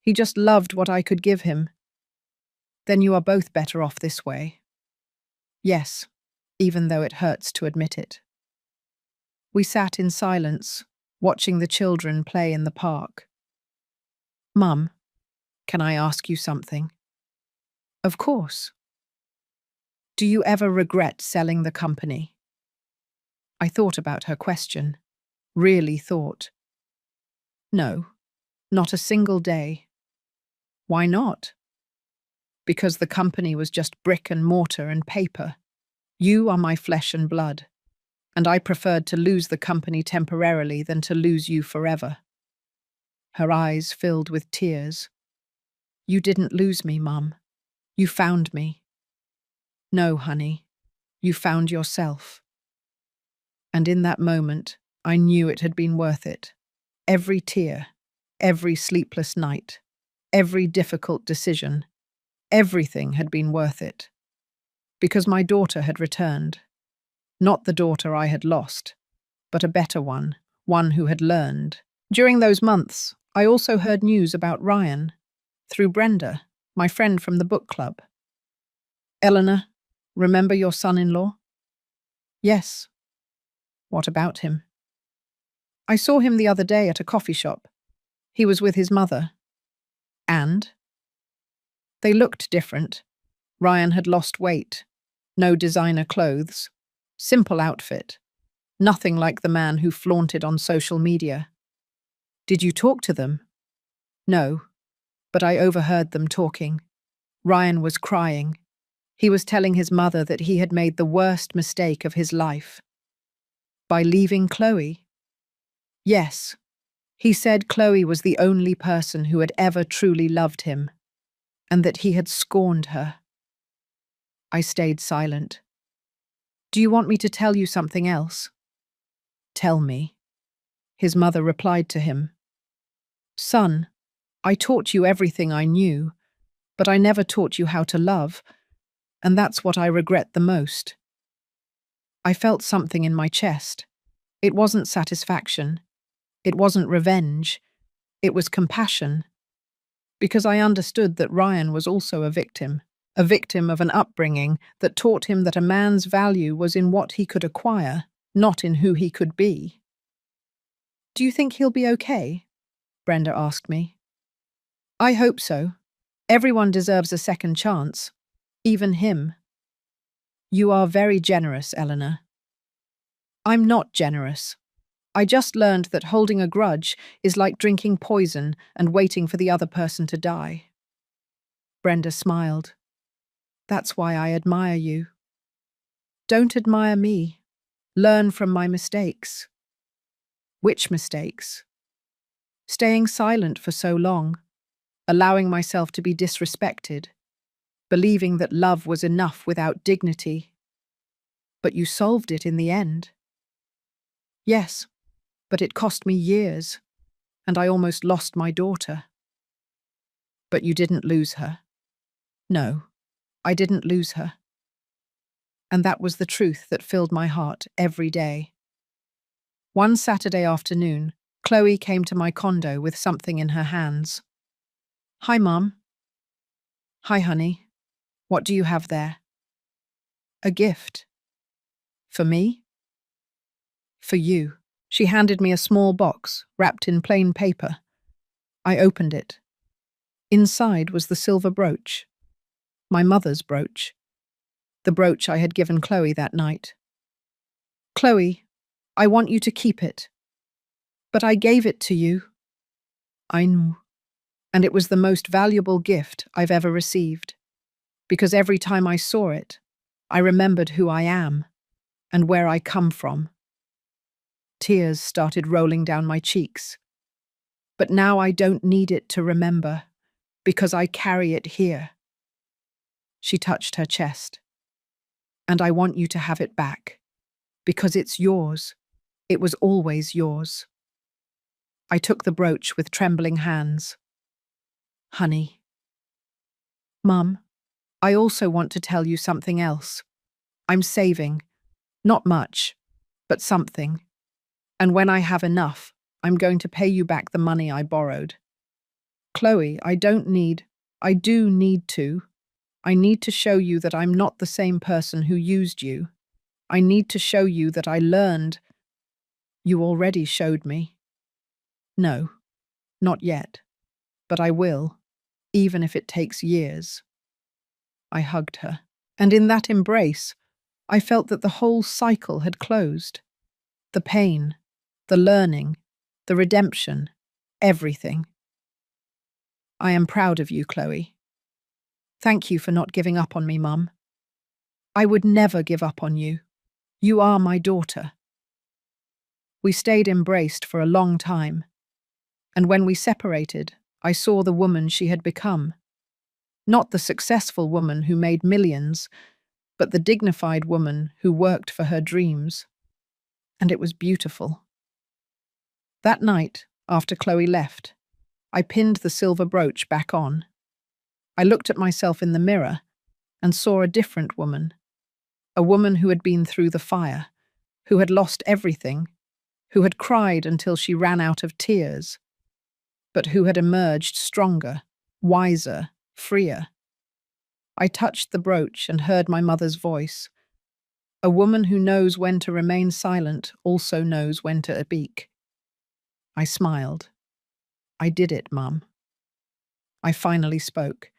He just loved what I could give him. Then you are both better off this way. Yes, even though it hurts to admit it. We sat in silence, watching the children play in the park. Mum, can I ask you something? Of course. Do you ever regret selling the company? I thought about her question. Really thought. No, not a single day. Why not? Because the company was just brick and mortar and paper. You are my flesh and blood, and I preferred to lose the company temporarily than to lose you forever. Her eyes filled with tears. You didn't lose me, Mum. You found me. No, honey, you found yourself. And in that moment, I knew it had been worth it. Every tear, every sleepless night, every difficult decision, everything had been worth it. Because my daughter had returned. Not the daughter I had lost, but a better one who had learned. During those months, I also heard news about Ryan, through Brenda, my friend from the book club. Eleanor, remember your son-in-law? Yes. What about him? I saw him the other day at a coffee shop. He was with his mother. And? They looked different. Ryan had lost weight. No designer clothes. Simple outfit. Nothing like the man who flaunted on social media. Did you talk to them? No, but I overheard them talking. Ryan was crying. He was telling his mother that he had made the worst mistake of his life. By leaving Chloe? Yes. He said Chloe was the only person who had ever truly loved him, and that he had scorned her. I stayed silent. Do you want me to tell you something else? Tell me. His mother replied to him. Son, I taught you everything I knew, but I never taught you how to love, and that's what I regret the most. I felt something in my chest. It wasn't satisfaction. It wasn't revenge. It was compassion. Because I understood that Ryan was also a victim of an upbringing that taught him that a man's value was in what he could acquire, not in who he could be. Do you think he'll be okay? Brenda asked me. I hope so. Everyone deserves a second chance, even him. You are very generous, Eleanor. I'm not generous. I just learned that holding a grudge is like drinking poison and waiting for the other person to die. Brenda smiled. That's why I admire you. Don't admire me. Learn from my mistakes. Which mistakes? Staying silent for so long, allowing myself to be disrespected, believing that love was enough without dignity. But you solved it in the end. Yes, but it cost me years, and I almost lost my daughter. But you didn't lose her. No, I didn't lose her. And that was the truth that filled my heart every day. One Saturday afternoon, Chloe came to my condo with something in her hands. Hi, Mum. Hi, honey. What do you have there? A gift. For me? For you. She handed me a small box, wrapped in plain paper. I opened it. Inside was the silver brooch. My mother's brooch. The brooch I had given Chloe that night. Chloe, I want you to keep it. But I gave it to you. I knew. And it was the most valuable gift I've ever received. Because every time I saw it, I remembered who I am and where I come from. Tears started rolling down my cheeks. But now I don't need it to remember, because I carry it here. She touched her chest. And I want you to have it back, because it's yours. It was always yours. I took the brooch with trembling hands. Honey. Mum, I also want to tell you something else. I'm saving. Not much, but something. And when I have enough, I'm going to pay you back the money I borrowed. Chloe, I do need to. I need to show you that I'm not the same person who used you. I need to show you that I learned. You already showed me. No, not yet. But I will, even if it takes years. I hugged her, and in that embrace, I felt that the whole cycle had closed. The pain, the learning, the redemption, everything. I am proud of you, Chloe. Thank you for not giving up on me, Mum. I would never give up on you. You are my daughter. We stayed embraced for a long time, and when we separated, I saw the woman she had become. Not the successful woman who made millions, but the dignified woman who worked for her dreams. And it was beautiful. That night, after Chloe left, I pinned the silver brooch back on. I looked at myself in the mirror and saw a different woman, a woman who had been through the fire, who had lost everything, who had cried until she ran out of tears, but who had emerged stronger, wiser, freer. I touched the brooch and heard my mother's voice. A woman who knows when to remain silent also knows when to speak. I smiled. I did it, Mum. I finally spoke,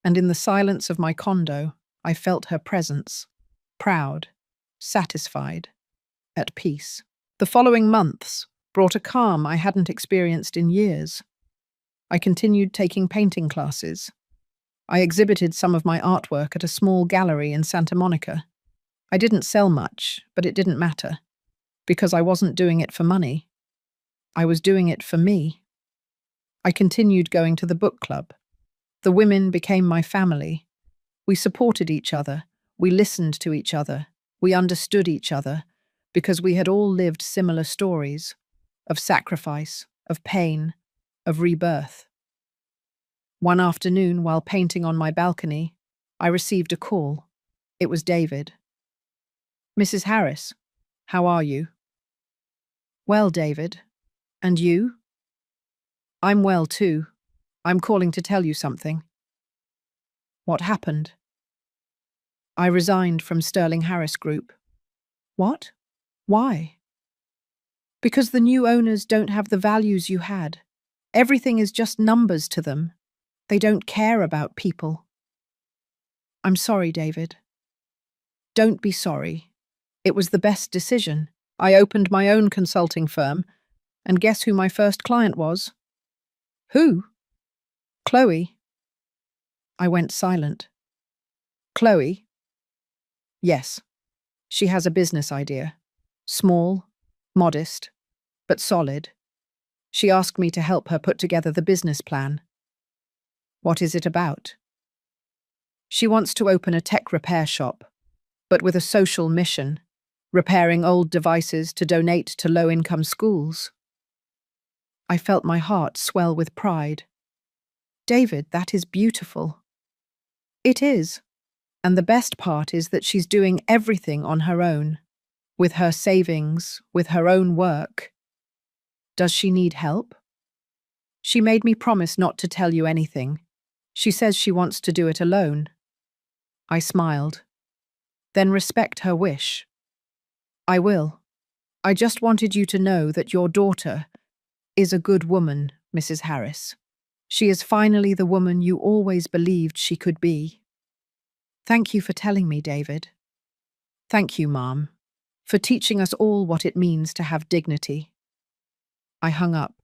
and in the silence of my condo, I felt her presence, proud, satisfied, at peace. The following months brought a calm I hadn't experienced in years. I continued taking painting classes. I exhibited some of my artwork at a small gallery in Santa Monica. I didn't sell much, but it didn't matter, because I wasn't doing it for money. I was doing it for me. I continued going to the book club. The women became my family. We supported each other. We listened to each other. We understood each other, because we had all lived similar stories of sacrifice, of pain, of rebirth. One afternoon, while painting on my balcony, I received a call. It was David. "Mrs. Harris, how are you?" "Well, David. And you?" "I'm well, too. I'm calling to tell you something." "What happened?" "I resigned from Sterling Harris Group." "What? Why?" "Because the new owners don't have the values you had. Everything is just numbers to them. They don't care about people." "I'm sorry, David." "Don't be sorry. It was the best decision. I opened my own consulting firm, and guess who my first client was?" "Who?" "Chloe." I went silent. "Chloe?" "Yes. She has a business idea. Small, modest, but solid. She asked me to help her put together the business plan." "What is it about?" "She wants to open a tech repair shop, but with a social mission, repairing old devices to donate to low-income schools." I felt my heart swell with pride. "David, that is beautiful." "It is. And the best part is that she's doing everything on her own, with her savings, with her own work." "Does she need help?" "She made me promise not to tell you anything. She says she wants to do it alone." I smiled. "Then respect her wish." "I will. I just wanted you to know that your daughter is a good woman, Mrs. Harris. She is finally the woman you always believed she could be." "Thank you for telling me, David." "Thank you, Mom, for teaching us all what it means to have dignity." I hung up,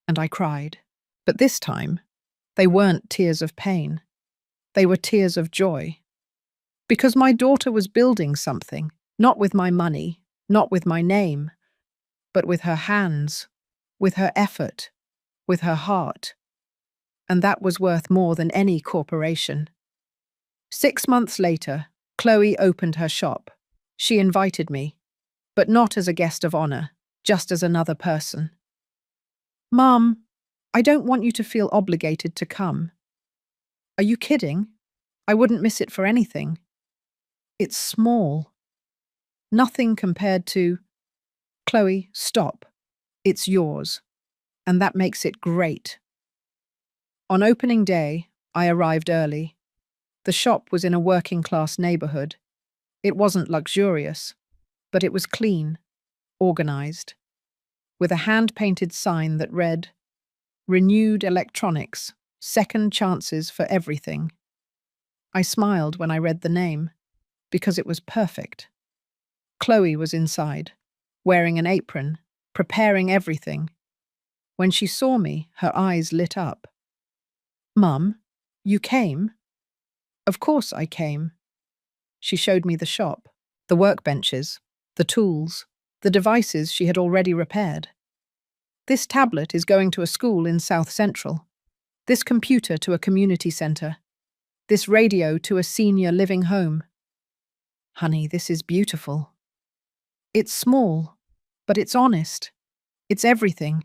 and I cried. But this time, they weren't tears of pain. They were tears of joy. Because my daughter was building something, not with my money, not with my name, but with her hands, with her effort, with her heart. And that was worth more than any corporation. 6 months later, Chloe opened her shop. She invited me, but not as a guest of honor, just as another person. "Mom, I don't want you to feel obligated to come." "Are you kidding? I wouldn't miss it for anything." "It's small. Nothing compared to—" "Chloe, stop. It's yours. And that makes it great." On opening day, I arrived early. The shop was in a working-class neighborhood. It wasn't luxurious, but it was clean, organized, with a hand-painted sign that read, "Renewed Electronics, Second Chances for Everything." I smiled when I read the name, because it was perfect. Chloe was inside, wearing an apron, preparing everything. When she saw me, her eyes lit up. "Mum, you came?" "Of course I came." She showed me the shop, the workbenches, the tools, the devices she had already repaired. "This tablet is going to a school in South Central. This computer to a community center. This radio to a senior living home." Honey, this is beautiful. It's small, but it's honest. It's everything.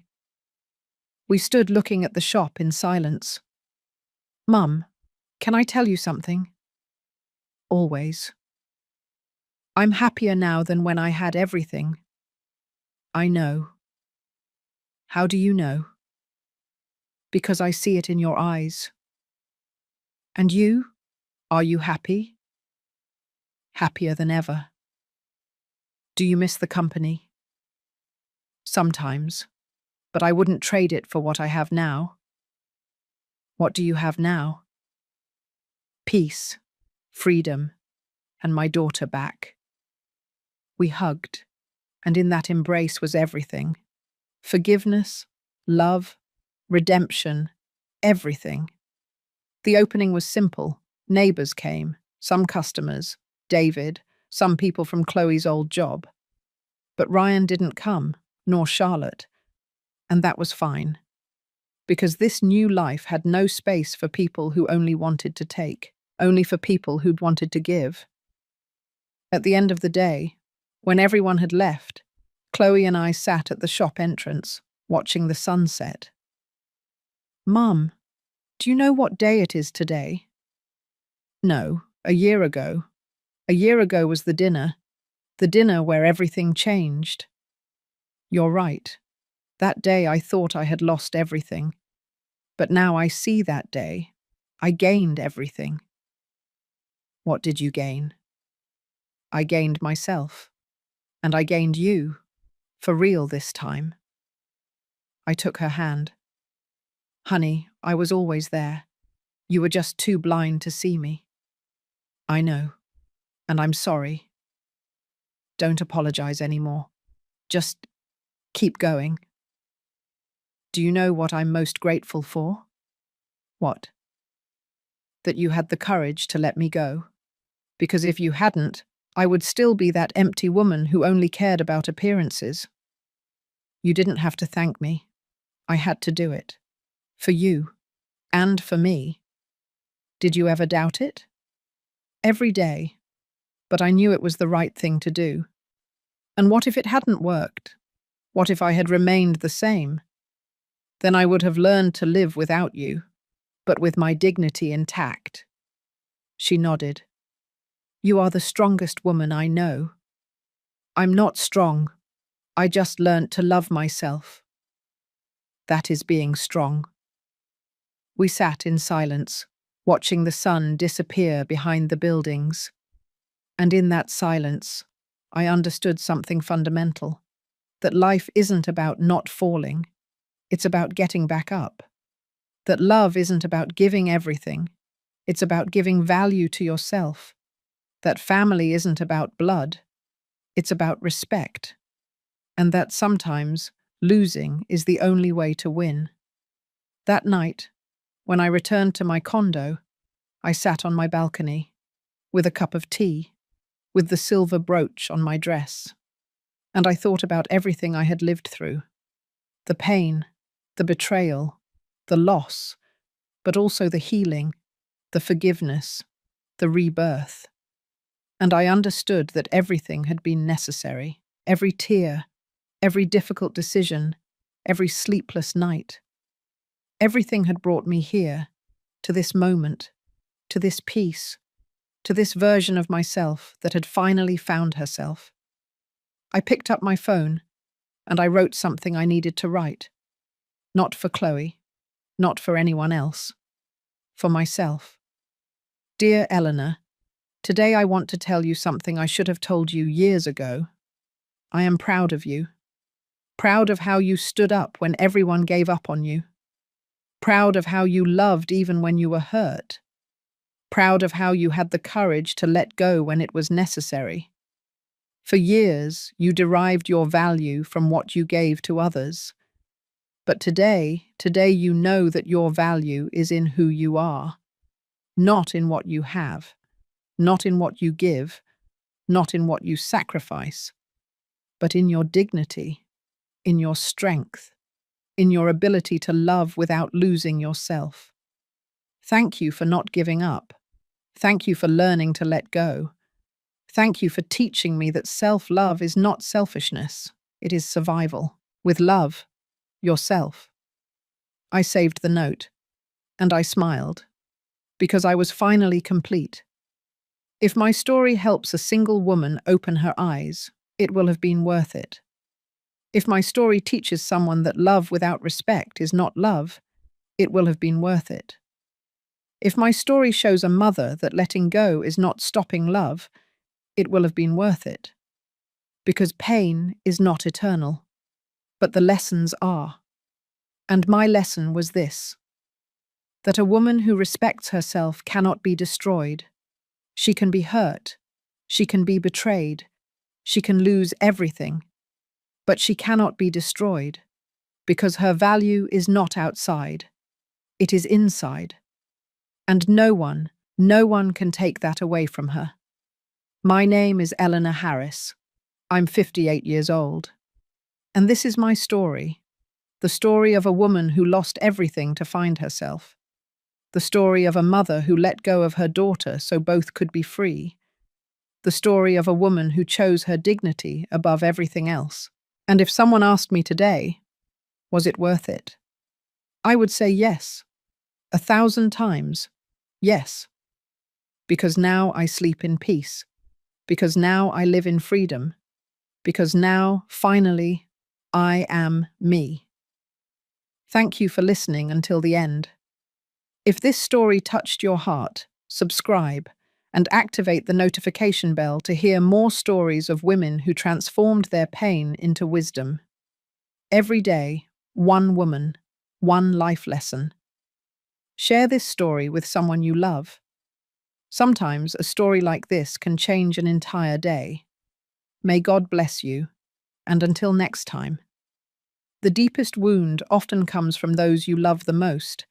We stood looking at the shop in silence. Mum, can I tell you something? Always. I'm happier now than when I had everything. I know. How do you know? Because I see it in your eyes. And you? Are you happy? Happier than ever. Do you miss the company? Sometimes, but I wouldn't trade it for what I have now. What do you have now? Peace, freedom, and my daughter back. We hugged, and in that embrace was everything. Forgiveness, love, redemption, everything. The opening was simple. Neighbors came, some customers, David, some people from Chloe's old job. But Ryan didn't come, nor Charlotte. And that was fine. Because this new life had no space for people who only wanted to take, only for people who'd wanted to give. At the end of the day, when everyone had left, Chloe and I sat at the shop entrance, watching the sunset. Mum, do you know what day it is today? No, a year ago. A year ago was the dinner where everything changed. You're right. That day I thought I had lost everything. But now I see that day. I gained everything. What did you gain? I gained myself. And I gained you. For real this time. I took her hand. Honey, I was always there. You were just too blind to see me. I know. And I'm sorry. Don't apologize anymore. Just keep going. Do you know what I'm most grateful for? What? That you had the courage to let me go. Because if you hadn't, I would still be that empty woman who only cared about appearances. You didn't have to thank me. I had to do it. For you. And for me. Did you ever doubt it? Every day. But I knew it was the right thing to do. And what if it hadn't worked? What if I had remained the same? Then I would have learned to live without you, but with my dignity intact. She nodded. You are the strongest woman I know. I'm not strong. I just learnt to love myself. That is being strong. We sat in silence, watching the sun disappear behind the buildings. And in that silence, I understood something fundamental. That life isn't about not falling. It's about getting back up. That love isn't about giving everything. It's about giving value to yourself. That family isn't about blood. It's about respect. And that sometimes losing is the only way to win. That night, when I returned to my condo, I sat on my balcony, with a cup of tea, with the silver brooch on my dress. And I thought about everything I had lived through. The pain, the betrayal, the loss, but also the healing, the forgiveness, the rebirth. And I understood that everything had been necessary. Every tear, every difficult decision, every sleepless night. Everything had brought me here, to this moment, to this peace, to this version of myself that had finally found herself. I picked up my phone, and I wrote something I needed to write. Not for Chloe, not for anyone else. For myself. Dear Eleanor, today I want to tell you something I should have told you years ago. I am proud of you. Proud of how you stood up when everyone gave up on you. Proud of how you loved even when you were hurt. Proud of how you had the courage to let go when it was necessary. For years, you derived your value from what you gave to others. But today you know that your value is in who you are. Not in what you have. Not in what you give. Not in what you sacrifice. But in your dignity, in your strength, in your ability to love without losing yourself. Thank you for not giving up. Thank you for learning to let go. Thank you for teaching me that self-love is not selfishness, it is survival. With love, yourself. I saved the note, and I smiled, because I was finally complete. If my story helps a single woman open her eyes, it will have been worth it. If my story teaches someone that love without respect is not love, it will have been worth it. If my story shows a mother that letting go is not stopping love, it will have been worth it. Because pain is not eternal, but the lessons are. And my lesson was this: that a woman who respects herself cannot be destroyed. She can be hurt, she can be betrayed, she can lose everything, but she cannot be destroyed, because her value is not outside, it is inside. And no one can take that away from her. My name is Eleanor Harris. I'm 58 years old. And this is my story. The story of a woman who lost everything to find herself. The story of a mother who let go of her daughter so both could be free. The story of a woman who chose her dignity above everything else. And if someone asked me today, was it worth it? I would say yes. 1,000 times, yes. Because now I sleep in peace. Because now I live in freedom. Because now, finally, I am me. Thank you for listening until the end. If this story touched your heart, subscribe and activate the notification bell to hear more stories of women who transformed their pain into wisdom. Every day, one woman, one life lesson. Share this story with someone you love. Sometimes a story like this can change an entire day. May God bless you, and until next time. The deepest wound often comes from those you love the most,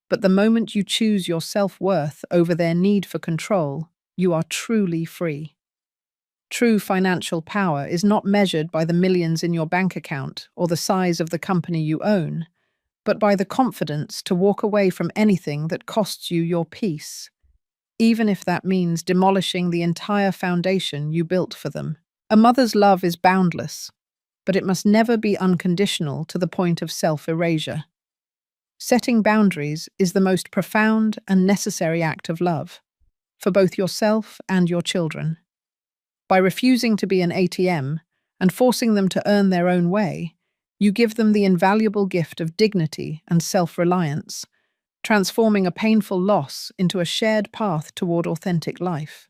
but the moment you choose your self-worth over their need for control, you are truly free. True financial power is not measured by the millions in your bank account or the size of the company you own, but by the confidence to walk away from anything that costs you your peace, even if that means demolishing the entire foundation you built for them. A mother's love is boundless, but it must never be unconditional to the point of self-erasure. Setting boundaries is the most profound and necessary act of love, for both yourself and your children. By refusing to be an ATM and forcing them to earn their own way, you give them the invaluable gift of dignity and self-reliance, transforming a painful loss into a shared path toward authentic life.